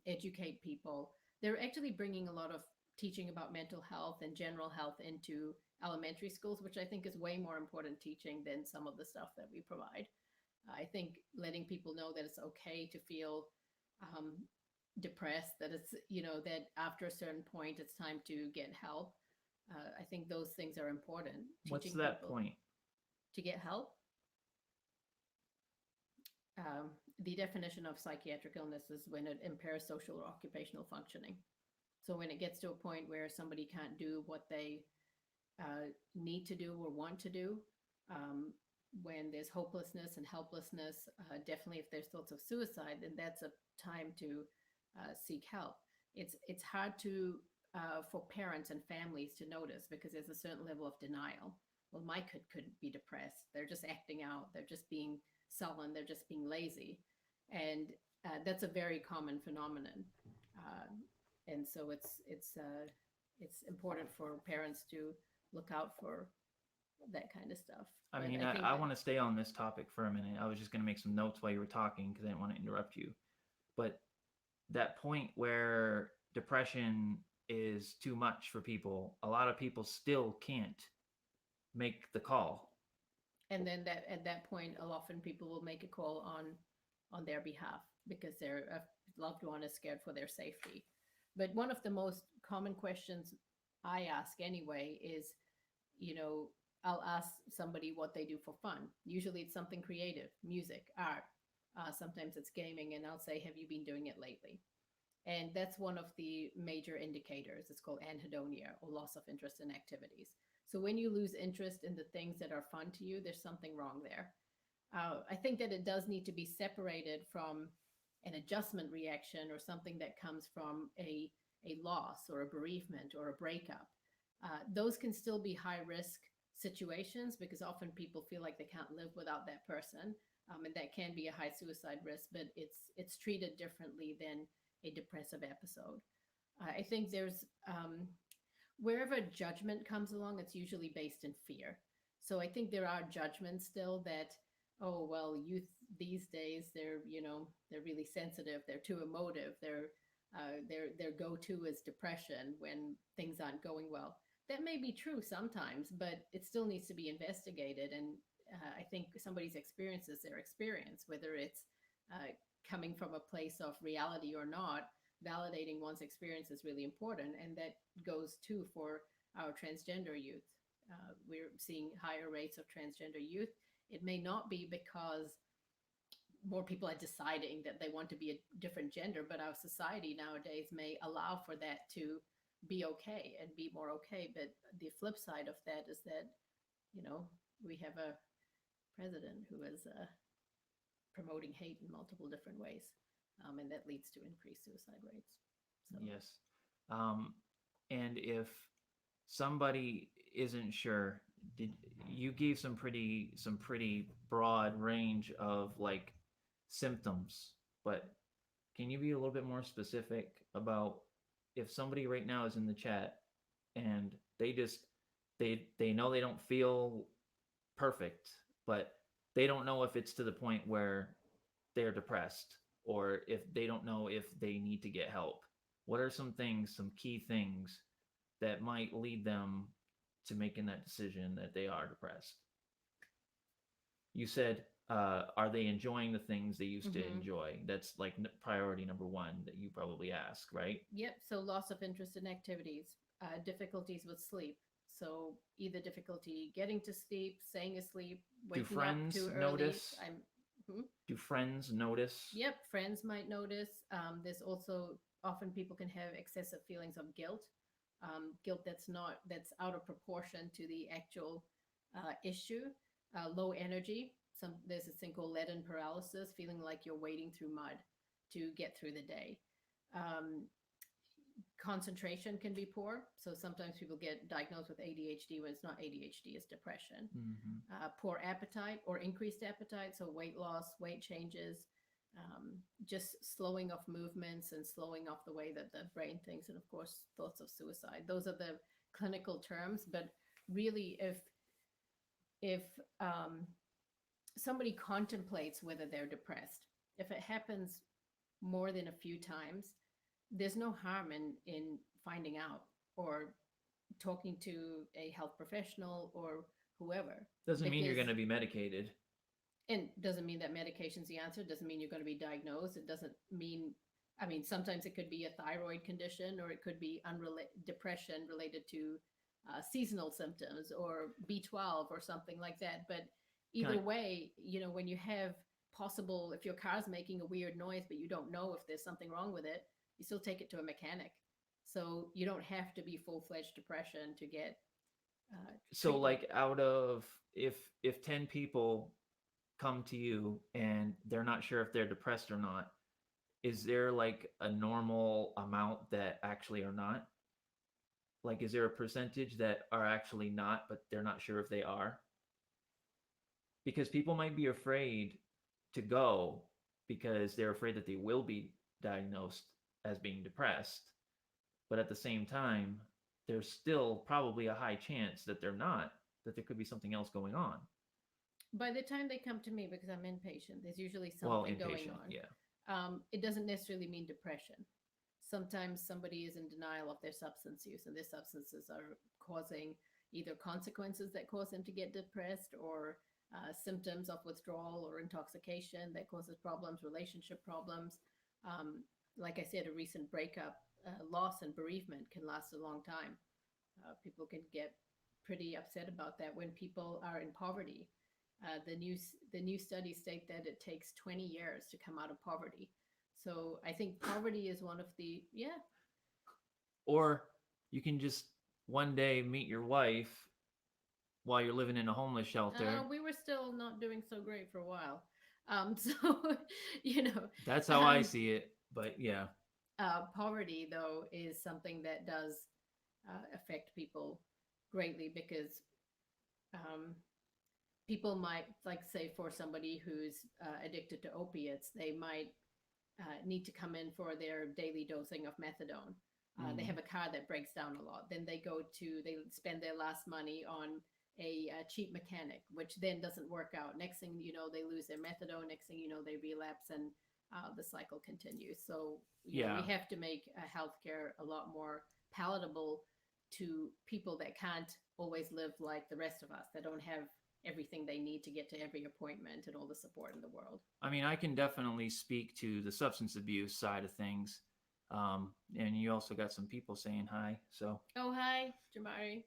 educate people. They're actually bringing a lot of teaching about mental health and general health into elementary schools, which I think is way more important teaching than some of the stuff that we provide. I think letting people know that it's okay to feel depressed, that it's, that after a certain point, it's time to get help. I think those things are important. What's that point? To get help. The definition of psychiatric illness is when it impairs social or occupational functioning. So when it gets to a point where somebody can't do what they need to do or want to do, when there's hopelessness and helplessness, definitely if there's thoughts of suicide, then that's a time to seek help. It's hard to for parents and families to notice because there's a certain level of denial. Well, my kid couldn't be depressed. They're just acting out. They're just being sullen. They're just being lazy. And that's a very common phenomenon. And so it's important for parents to look out for that kind of stuff. I mean, I want to stay on this topic for a minute. I was just going to make some notes while you were talking because I didn't want to interrupt you. But that point where depression is too much for people, a lot of people still can't make the call. And then at that point, often people will make a call on their behalf because their loved one is scared for their safety. But one of the most common questions I ask anyway is, I'll ask somebody what they do for fun. Usually it's something creative, music, art. Sometimes it's gaming, and I'll say, have you been doing it lately? And that's one of the major indicators. It's called anhedonia, or loss of interest in activities. So when you lose interest in the things that are fun to you, there's something wrong there. I think that it does need to be separated from an adjustment reaction or something that comes from a loss or a bereavement or a breakup. Those can still be high risk situations because often people feel like they can't live without that person. And that can be a high suicide risk, but it's treated differently than a depressive episode. I think there's wherever judgment comes along, it's usually based in fear. So I think there are judgments still that, oh, well, youth these days, they're really sensitive, they're too emotive, their go-to is depression when things aren't going well. That may be true sometimes, but it still needs to be investigated. And I think somebody's experience is their experience, whether it's coming from a place of reality or not. Validating one's experience is really important, and that goes too for our transgender youth. We're seeing higher rates of transgender youth. It may not be because more people are deciding that they want to be a different gender, but our society nowadays may allow for that to be okay and be more okay. But the flip side of that is that, we have a president who is promoting hate in multiple different ways. And that leads to increased suicide rates. So. Yes. And if somebody isn't sure, you gave some pretty broad range of like symptoms, but can you be a little bit more specific about if somebody right now is in the chat and they know they don't feel perfect, but they don't know if it's to the point where they're depressed or if they don't know if they need to get help. What are some things, some key things that might lead them to making that decision that they are depressed? You said, are they enjoying the things they used to enjoy? That's like priority number one that you probably ask, right? Yep. So loss of interest in activities, difficulties with sleep. So either difficulty getting to sleep, staying asleep, waking up too early. Notice? Do friends notice? Yep, friends might notice. There's also often people can have excessive feelings of guilt, guilt that's out of proportion to the actual issue. Low energy. There's this thing called leaden paralysis, feeling like you're wading through mud to get through the day. Concentration can be poor. So sometimes people get diagnosed with ADHD when it's not ADHD, it's depression. Poor appetite or increased appetite. So weight loss, weight changes, just slowing of movements and slowing off the way that the brain thinks. And of course, thoughts of suicide. Those are the clinical terms. But really, if somebody contemplates whether they're depressed, if it happens more than a few times, there's no harm in finding out or talking to a health professional or whoever. Doesn't mean you're going to be medicated. And doesn't mean that medication's the answer. Doesn't mean you're going to be diagnosed. It doesn't mean, sometimes it could be a thyroid condition, or it could be depression related to seasonal symptoms or B12 or something like that. But either way, when you have if your car's making a weird noise, but you don't know if there's something wrong with it, you still take it to a mechanic. So you don't have to be full-fledged depression to get so treatment. Like out of if 10 people come to you and they're not sure if they're depressed or not, is there like a normal amount that actually are not? Like, is there a percentage that are actually not, but they're not sure if they are? Because people might be afraid to go because they're afraid that they will be diagnosed as being depressed. But at the same time, there's still probably a high chance that they're not, that there could be something else going on. By the time they come to me, because I'm inpatient, there's usually something going on. Yeah. It doesn't necessarily mean depression. Sometimes somebody is in denial of their substance use, and their substances are causing either consequences that cause them to get depressed, or symptoms of withdrawal or intoxication that causes problems, relationship problems. Like I said, a recent breakup, loss and bereavement can last a long time. People can get pretty upset about that when people are in poverty. The new studies state that it takes 20 years to come out of poverty. So I think poverty is one of the, Or you can just one day meet your wife while you're living in a homeless shelter. We were still not doing so great for a while. So, That's how I see it. But yeah. Poverty, though, is something that does affect people greatly, because people might, like, say, for somebody who's addicted to opiates, they might need to come in for their daily dosing of methadone. They have a car that breaks down a lot. Then they spend their last money on a cheap mechanic, which then doesn't work out. Next thing you know, they lose their methadone. Next thing you know, they relapse, and the cycle continues. So we have to make healthcare a lot more palatable to people that can't always live like the rest of us, that don't have everything they need to get to every appointment and all the support in the world. I can definitely speak to the substance abuse side of things. And you also got some people saying hi. So. Oh, hi, Jamari.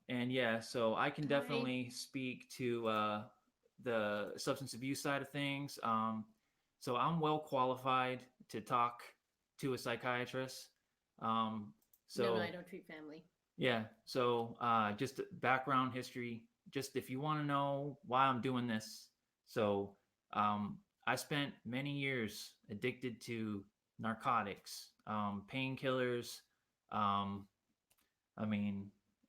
And yeah, so I can definitely speak to the substance abuse side of things. So I'm well qualified to talk to a psychiatrist. No, I don't treat family. Yeah. So just background history, just if you want to know why I'm doing this. So I spent many years addicted to narcotics, painkillers.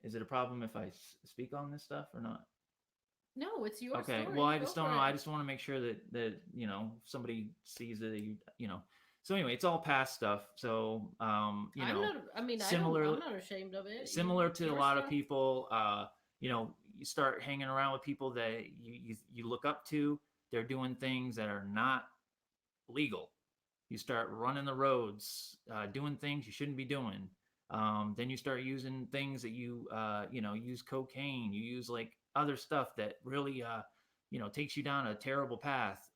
Is it a problem if I speak on this stuff or not? No, it's your Okay. Well, story. I Go just don't for know. it. I just want to make sure that somebody sees that you. So anyway, it's all past stuff. So I'm not. I mean, I don't. similar I'm not ashamed of it. similar It's to a your lot of stuff. people, you start hanging around with people that you look up to. They're doing things that are not legal. You start running the roads, doing things you shouldn't be doing. Then you start using things that use cocaine. You use like other stuff that really, takes you down a terrible path.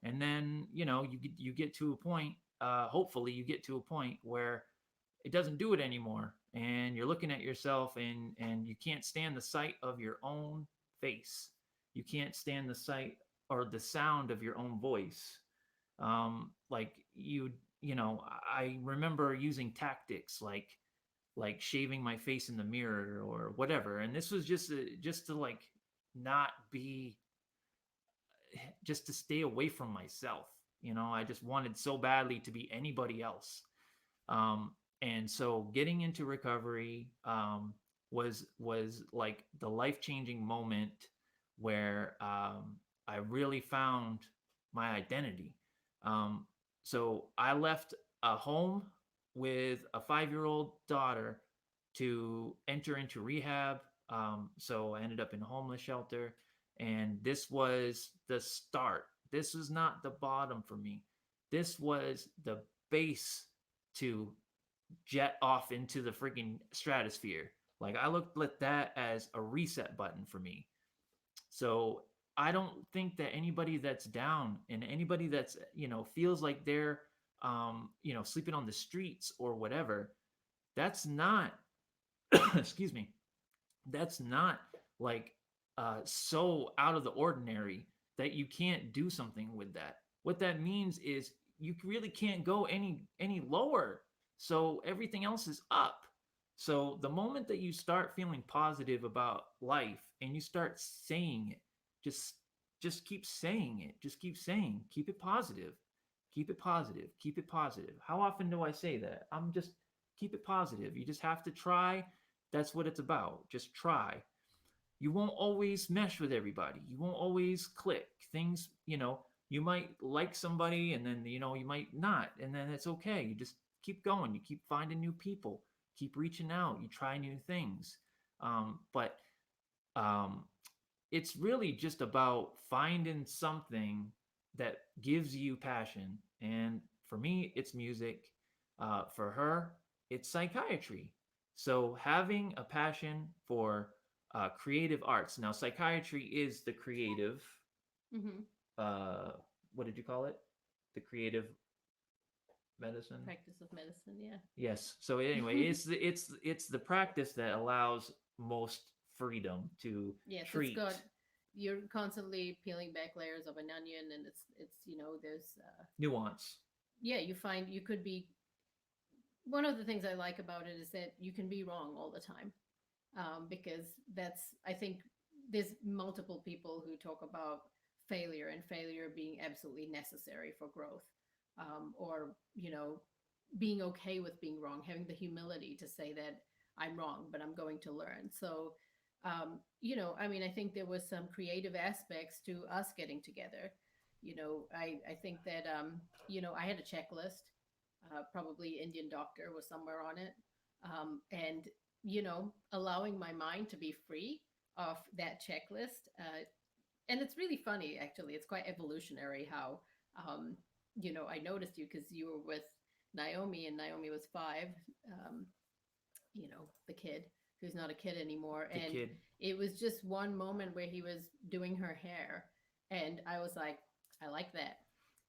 And then you get to a point. Hopefully, you get to a point where it doesn't do it anymore, and you're looking at yourself, and you can't stand the sight of your own face. You can't stand the sight or the sound of your own voice. Like I remember using tactics like shaving my face in the mirror or whatever, and this was just to like not be, just to stay away from myself. I just wanted so badly to be anybody else. um, and so getting into recovery was like the life changing moment where I really found my identity. Um, so I left a home with a 5-year old daughter to enter into rehab. So I ended up in a homeless shelter, and this was the start. This was not the bottom for me. This was the base to jet off into the freaking stratosphere. Like I looked at that as a reset button for me. So I don't think that anybody that's down and anybody that's feels like they're sleeping on the streets or whatever, that's not excuse me, that's not like so out of the ordinary that you can't do something with that. What that means is you really can't go any lower. So everything else is up. So the moment that you start feeling positive about life and you start saying it, just just keep saying it. Just keep saying, keep it positive. Keep it positive. Keep it positive. How often do I say that? I'm just keep it positive. You just have to try. That's what it's about. Just try. You won't always mesh with everybody. You won't always click. Things, you might like somebody and then, you might not. And then it's okay. You just keep going. You keep finding new people. Keep reaching out. You try new things. But um, it's really just about finding something that gives you passion. And for me, it's music. For her, it's psychiatry. So having a passion for creative arts. Now, psychiatry is the creative. Mm-hmm. Uh, what did you call it? The creative medicine. Practice of medicine. Yeah. Yes. So anyway, it's the practice that allows most freedom to Yes, it's treat. got. You're constantly peeling back layers of an onion, and it's there's Nuance. yeah, you find you could be. One of the things I like about it is that you can be wrong all the time, because that's, I think there's multiple people who talk about failure and failure being absolutely necessary for growth, or being okay with being wrong, having the humility to say that I'm wrong, but I'm going to learn. So, I mean, I think there was some creative aspects to us getting together. I think that, I had a checklist. Probably Indian Doctor was somewhere on it. And, allowing my mind to be free of that checklist. And it's really funny, actually. It's quite evolutionary how, I noticed you because you were with Naomi, and Naomi was 5, um, the kid who's not a kid anymore. The And kid. it was just one moment where he was doing her hair. And I was like, I like that.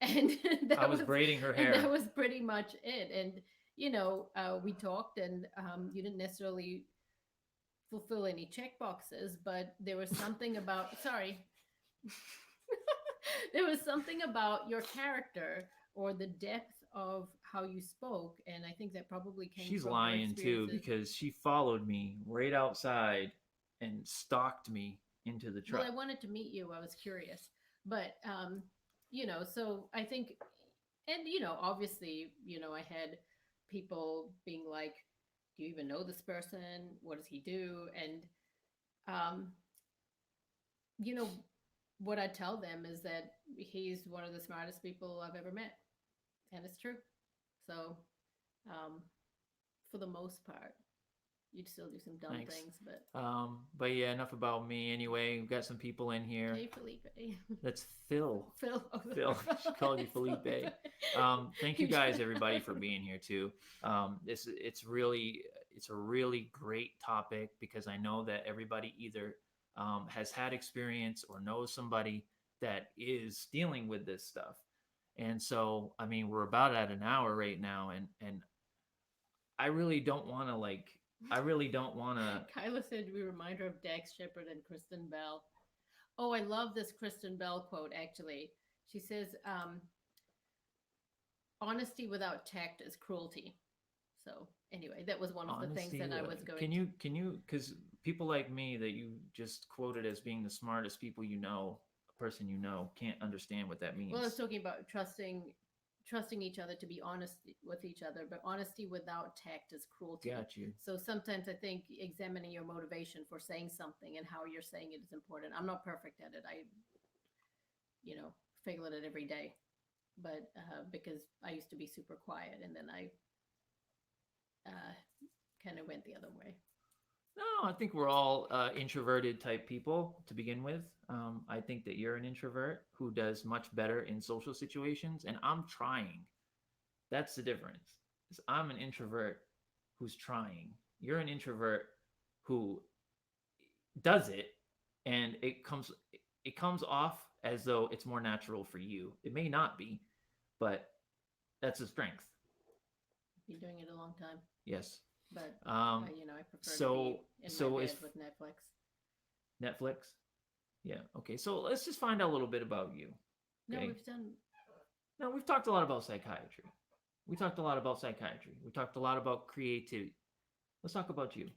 And I was braiding her and that hair. was pretty much it. And, we talked, and you didn't necessarily fulfill any check boxes, but there was something about, sorry, there was something about your character or the depth of how you spoke, and I think that probably came She's from your lying too experiences. because she followed me right outside and stalked me into the Well, truck. I wanted to meet you. I was curious, but so I think, and obviously, I had people being like, "Do you even know this person? What does he do?" And um, you know, what I tell them is that he's one of the smartest people I've ever met, and it's true. So, um, for the most part, you'd still do some dumb Thanks. things, but But yeah, enough about me. Anyway, we've got some people in here. hey, Felipe. That's Phil. Phil. Oh, Phil. She called you Felipe. Thank you guys, everybody, for being here too. It's a really great topic because I know that everybody either has had experience or knows somebody that is dealing with this stuff. And so, I mean, we're about at an hour right now, and I really don't want to like. I really don't want to. Kyla said we remind her of Dax Shepard and Kristen Bell. Oh, I love this Kristen Bell quote, actually. She says, honesty without tact is cruelty. So, anyway, that was one of the things that I was going Can you, because people like me that you just quoted as being the smartest people you know, a person you know, can't understand what that means. Well, I was talking about trusting each other to be honest with each other, but honesty without tact is cruelty. Got you. So sometimes I think examining your motivation for saying something and how you're saying it is important. I'm not perfect at it. I, fail at it every day, but because I used to be super quiet, and then I kind of went the other way. No, I think we're all introverted type people to begin with. I think that you're an introvert who does much better in social situations, and I'm trying. That's the difference. Is I'm an introvert who's trying. You're an introvert who does it, and it comes off as though it's more natural for you. It may not be, but that's a strength. Been doing it a long time. Yes. But I prefer to be in my bed with Netflix. Netflix? Yeah. Okay. So let's just find out a little bit about you. Okay? We've talked a lot about psychiatry. We talked a lot about psychiatry. We talked a lot about creativity. Let's talk about you.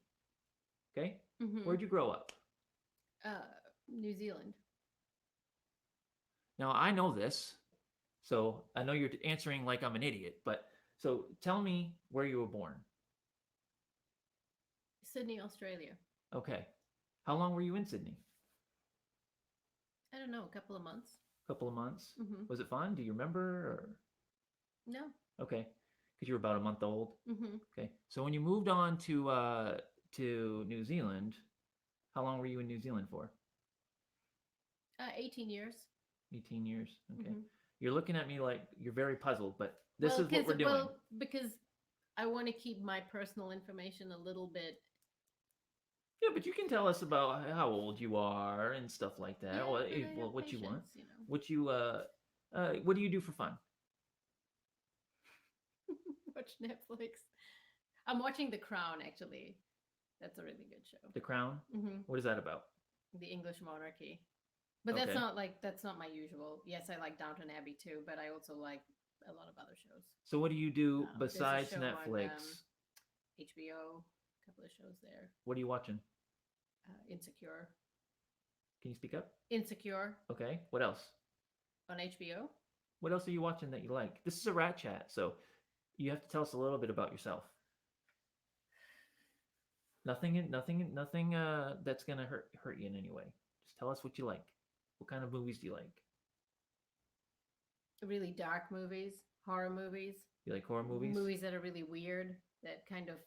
Okay? Mm-hmm. Where'd you grow up? New Zealand. Now, I know this, so I know you're answering like I'm an idiot, but so tell me where you were born. Sydney, Australia. Okay. How long were you in Sydney? I don't know, a couple of months. Couple of months? Mm-hmm. Was it fun? Do you remember? Or? No. Okay. Because you were about a month old? Mm-hmm. Okay. So when you moved on to New Zealand, how long were you in New Zealand for? 18 years. 18 years. Okay. Mm-hmm. You're looking at me like you're very puzzled, but this is what we're doing. Well, because I want to keep my personal information a little bit. Yeah, but you can tell us about how old you are and stuff like that. Yeah, well, what you want. What you what do you do for fun? Watch Netflix. I'm watching The Crown, actually. That's a really good show. The Crown? Mm-hmm. What is that about? The English monarchy. But that's not my usual. Yes, I like Downton Abbey too, but I also like a lot of other shows. So what do you do besides Netflix? On, HBO, a couple of shows there. What are you watching? Insecure. Can you speak up? Insecure. Okay. What else? On HBO. What else are you watching that you like? This is a rat chat, so you have to tell us a little bit about yourself. Nothing that's gonna hurt you in any way. Just tell us what you like. What kind of movies do you like? Really dark movies, horror movies. You like horror movies? Movies that are really weird, that kind of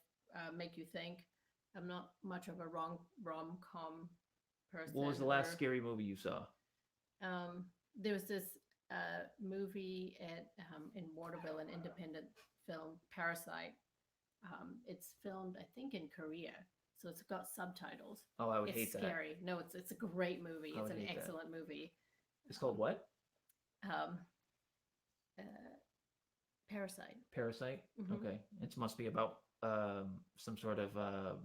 make you think. I'm not much of a rom-com person. What was the last scary movie you saw? There was this movie in Waterville, an independent film, Parasite. It's filmed, I think, in Korea, so it's got subtitles. Oh, I would hate that. It's scary. No, it's a great movie. It's an excellent movie. It's called what? Parasite. Parasite? Mm-hmm. Okay. It must be about some sort of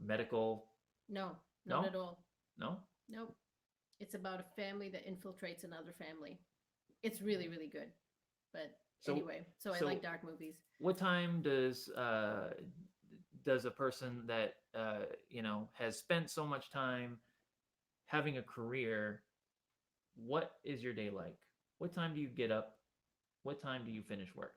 medical... No, not at all. No? Nope. It's about a family that infiltrates another family. It's really, really good. But anyway, so I like dark movies. What time does a person that has spent so much time having a career, what is your day like? What time do you get up? What time do you finish work?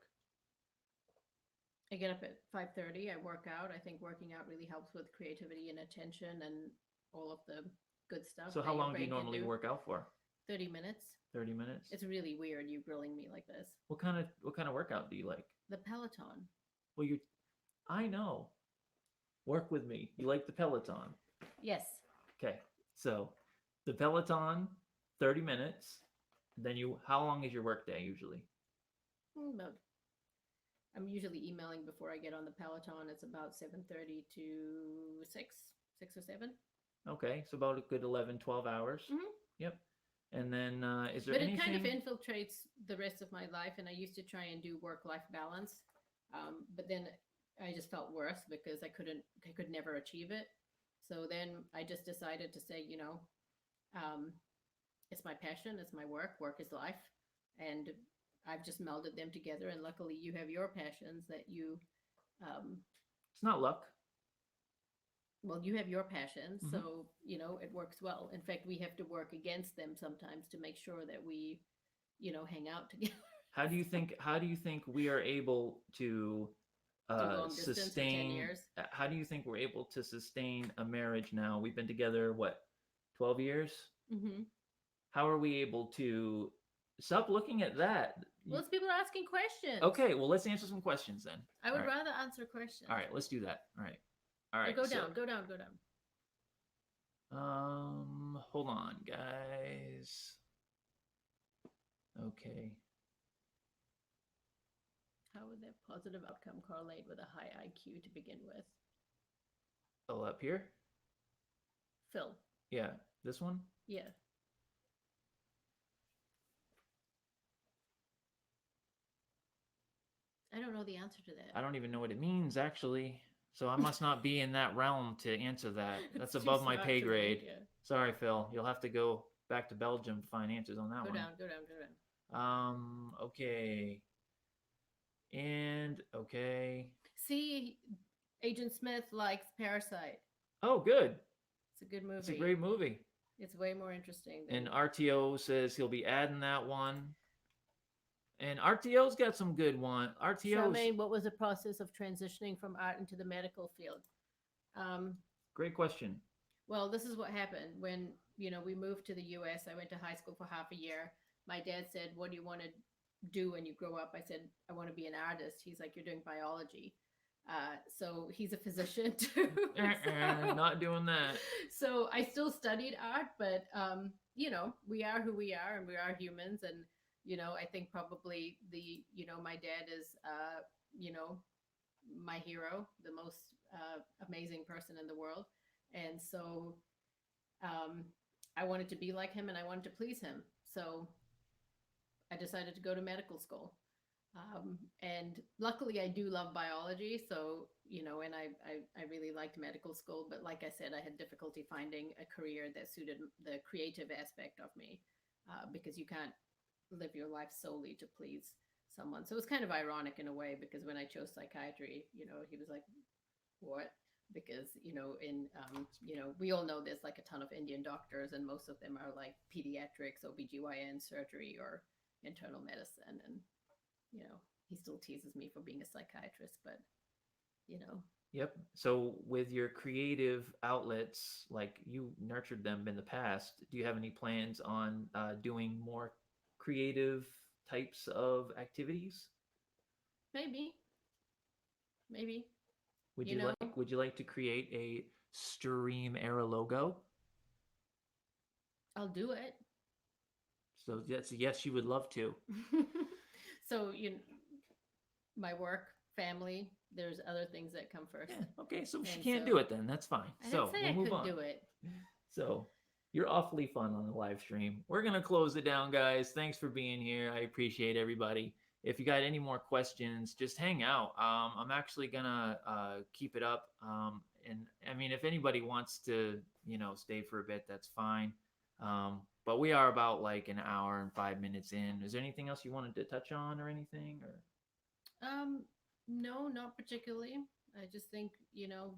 I get up at 5:30. I work out. I think working out really helps with creativity and attention and all of the good stuff. So that how your long do you brain can normally do. work out for? 30 minutes. 30 minutes? It's really weird you grilling me like this. What kind of workout do you like? The Peloton. Well, I know. Work with me. You like the Peloton. Yes. Okay. So, the Peloton, 30 minutes. Then how long is your work day usually? About I'm usually emailing before I get on the Peloton. It's about 7:30 to 6 or 7. Okay, so about a good 11, 12 hours. Mm-hmm. Yep. And then is there But anything? it kind of infiltrates the rest of my life, and I used to try and do work-life balance, but then I just felt worse because I could never achieve it. So then I just decided to say, it's my passion, it's my work is life, and I've just melded them together. And luckily, you have your passions that you. It's not luck. Well, you have your passions, Mhm. so it works well. In fact, we have to work against them sometimes to make sure that we, hang out together. How do you think we are able to Do long distance for 10 sustain? years. How do you think we're able to sustain a marriage now? We've been together what, 12 years? Mm-hmm. How are we able to stop looking at that? Well, it's people asking questions. Okay, well, let's answer some questions then. I would All right. rather answer questions. All right, let's do that. All right. All right. Go down. Hold on, guys. Okay. How would that positive outcome correlate with a high IQ to begin with? Oh, up here? Phil. Yeah, this one? Yeah. I don't know the answer to that. I don't even know what it means, actually. So I must not be in that realm to answer that. That's It's above too my smart pay to grade. read, yeah. Sorry, Phil. You'll have to go back to Belgium to find answers on that Go one. down. Okay. And, okay. See, Agent Smith likes Parasite. Oh, good. It's a good movie. It's a great movie. It's way more interesting. And RTO says he'll be adding that one. And RTO's got some good one. Charmaine, what was the process of transitioning from art into the medical field? Great question. Well, this is what happened when we moved to the U.S. I went to high school for half a year. My dad said, "What do you want to do when you grow up?" I said, "I want to be an artist." He's like, "You're doing biology." So he's a physician too. Not doing that. So I still studied art, but we are who we are, and we are humans. And I think probably my dad is my hero, the most amazing person in the world, and so I wanted to be like him, and I wanted to please him. So I decided to go to medical school. And luckily I do love biology. So, and I really liked medical school, but like I said, I had difficulty finding a career that suited the creative aspect of me, because you can't live your life solely to please someone. So it's kind of ironic in a way, because when I chose psychiatry, he was like, what? Because, we all know there's like a ton of Indian doctors, and most of them are like pediatrics, OBGYN, surgery, or internal medicine. And he still teases me for being a psychiatrist, but Yep. So with your creative outlets, like you nurtured them in the past, do you have any plans on doing more creative types of activities? Maybe. Would you like to create a Stream era logo? I'll do it. So yes, you would love to. So my work, family, there's other things that come first. Yeah, okay, so she can't do it then. That's fine. I So didn't say we'll I move couldn't on. do it. So you're awfully fun on the live stream. We're gonna close it down, guys. Thanks for being here. I appreciate everybody. If you got any more questions, just hang out. I'm actually gonna keep it up. And I mean, if anybody wants to, stay for a bit, that's fine. But we are about like an hour and 5 minutes in. Is there anything else you wanted to touch on or anything? Or No, not particularly. I just think,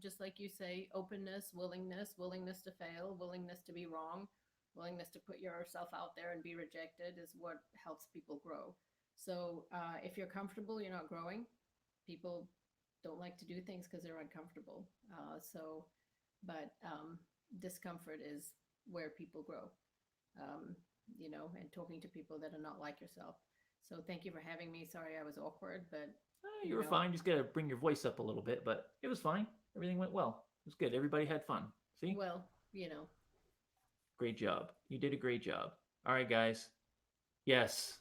just like you say, openness, willingness to fail, willingness to be wrong, willingness to put yourself out there and be rejected is what helps people grow. So if you're comfortable, you're not growing. People don't like to do things because they're uncomfortable. But discomfort is where people grow, you know, and talking to people that are not like yourself. So thank you for having me. Sorry I was awkward, but You were fine. Just gotta bring your voice up a little bit, but it was fine. Everything went well. It was good. Everybody had fun. See? well, you know. Great job. You did a great job. All right, guys. Yes,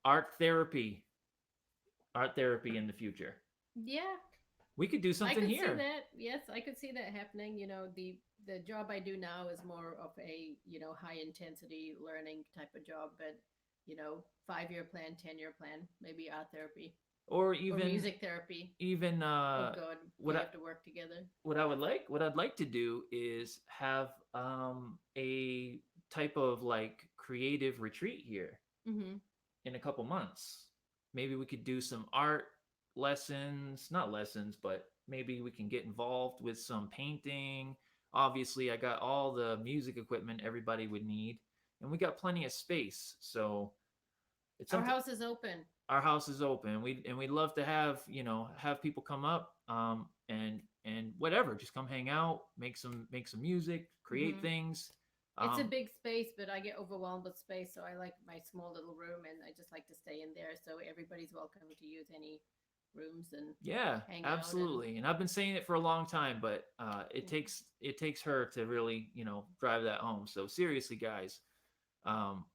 art therapy. Art therapy in the future. Yeah, We could do I something could here. see that. Yes, I could see that happening. You know, the job I do now is more of a, you know, high intensity learning type of job, but you know, 5-year plan, 10-year plan, maybe art therapy Or or even music therapy. even Oh God, what we I, have to work together. what I'd like to do is have a type of like creative retreat here Mm-hmm. in a couple months. Maybe we could do some art lessons, not lessons, but maybe we can get involved with some painting. Obviously, I got all the music equipment everybody would need, and we got plenty of space. So it's Our something. house is open. Our house is open. We'd love to have have people come up and whatever, just come hang out, make some music, create Mm-hmm. things. It's a big space, but I get overwhelmed with space, so I like my small little room, and I just like to stay in there. So everybody's welcome to use any rooms and Yeah, hang out. absolutely. And I've been saying it for a long time, but it Mhm. takes her to really drive that home. So seriously, guys, um,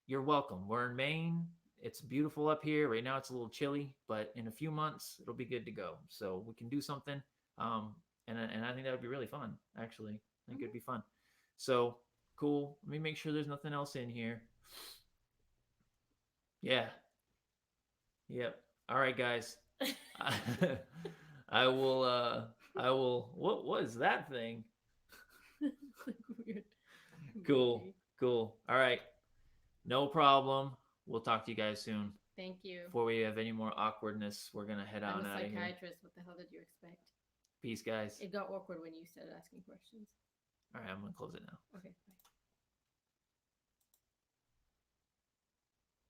you're welcome. We're in Maine. It's beautiful up here. Right now it's a little chilly, but in a few months it'll be good to go. So we can do something. Um, and I think that would be really fun. Actually, I think it'd be fun. So cool. Let me make sure there's nothing else in here. Yeah. Yep. All right, guys. I will. What was that thing? Weird. Cool. Okay. Cool. All right. No problem. We'll talk to you guys soon. Thank you. Before we have any more awkwardness, we're gonna head I'm on a out of here. psychiatrist. What the hell did you expect? Peace, guys. It got awkward when you started asking questions. All right, I'm gonna close it now. Okay, bye.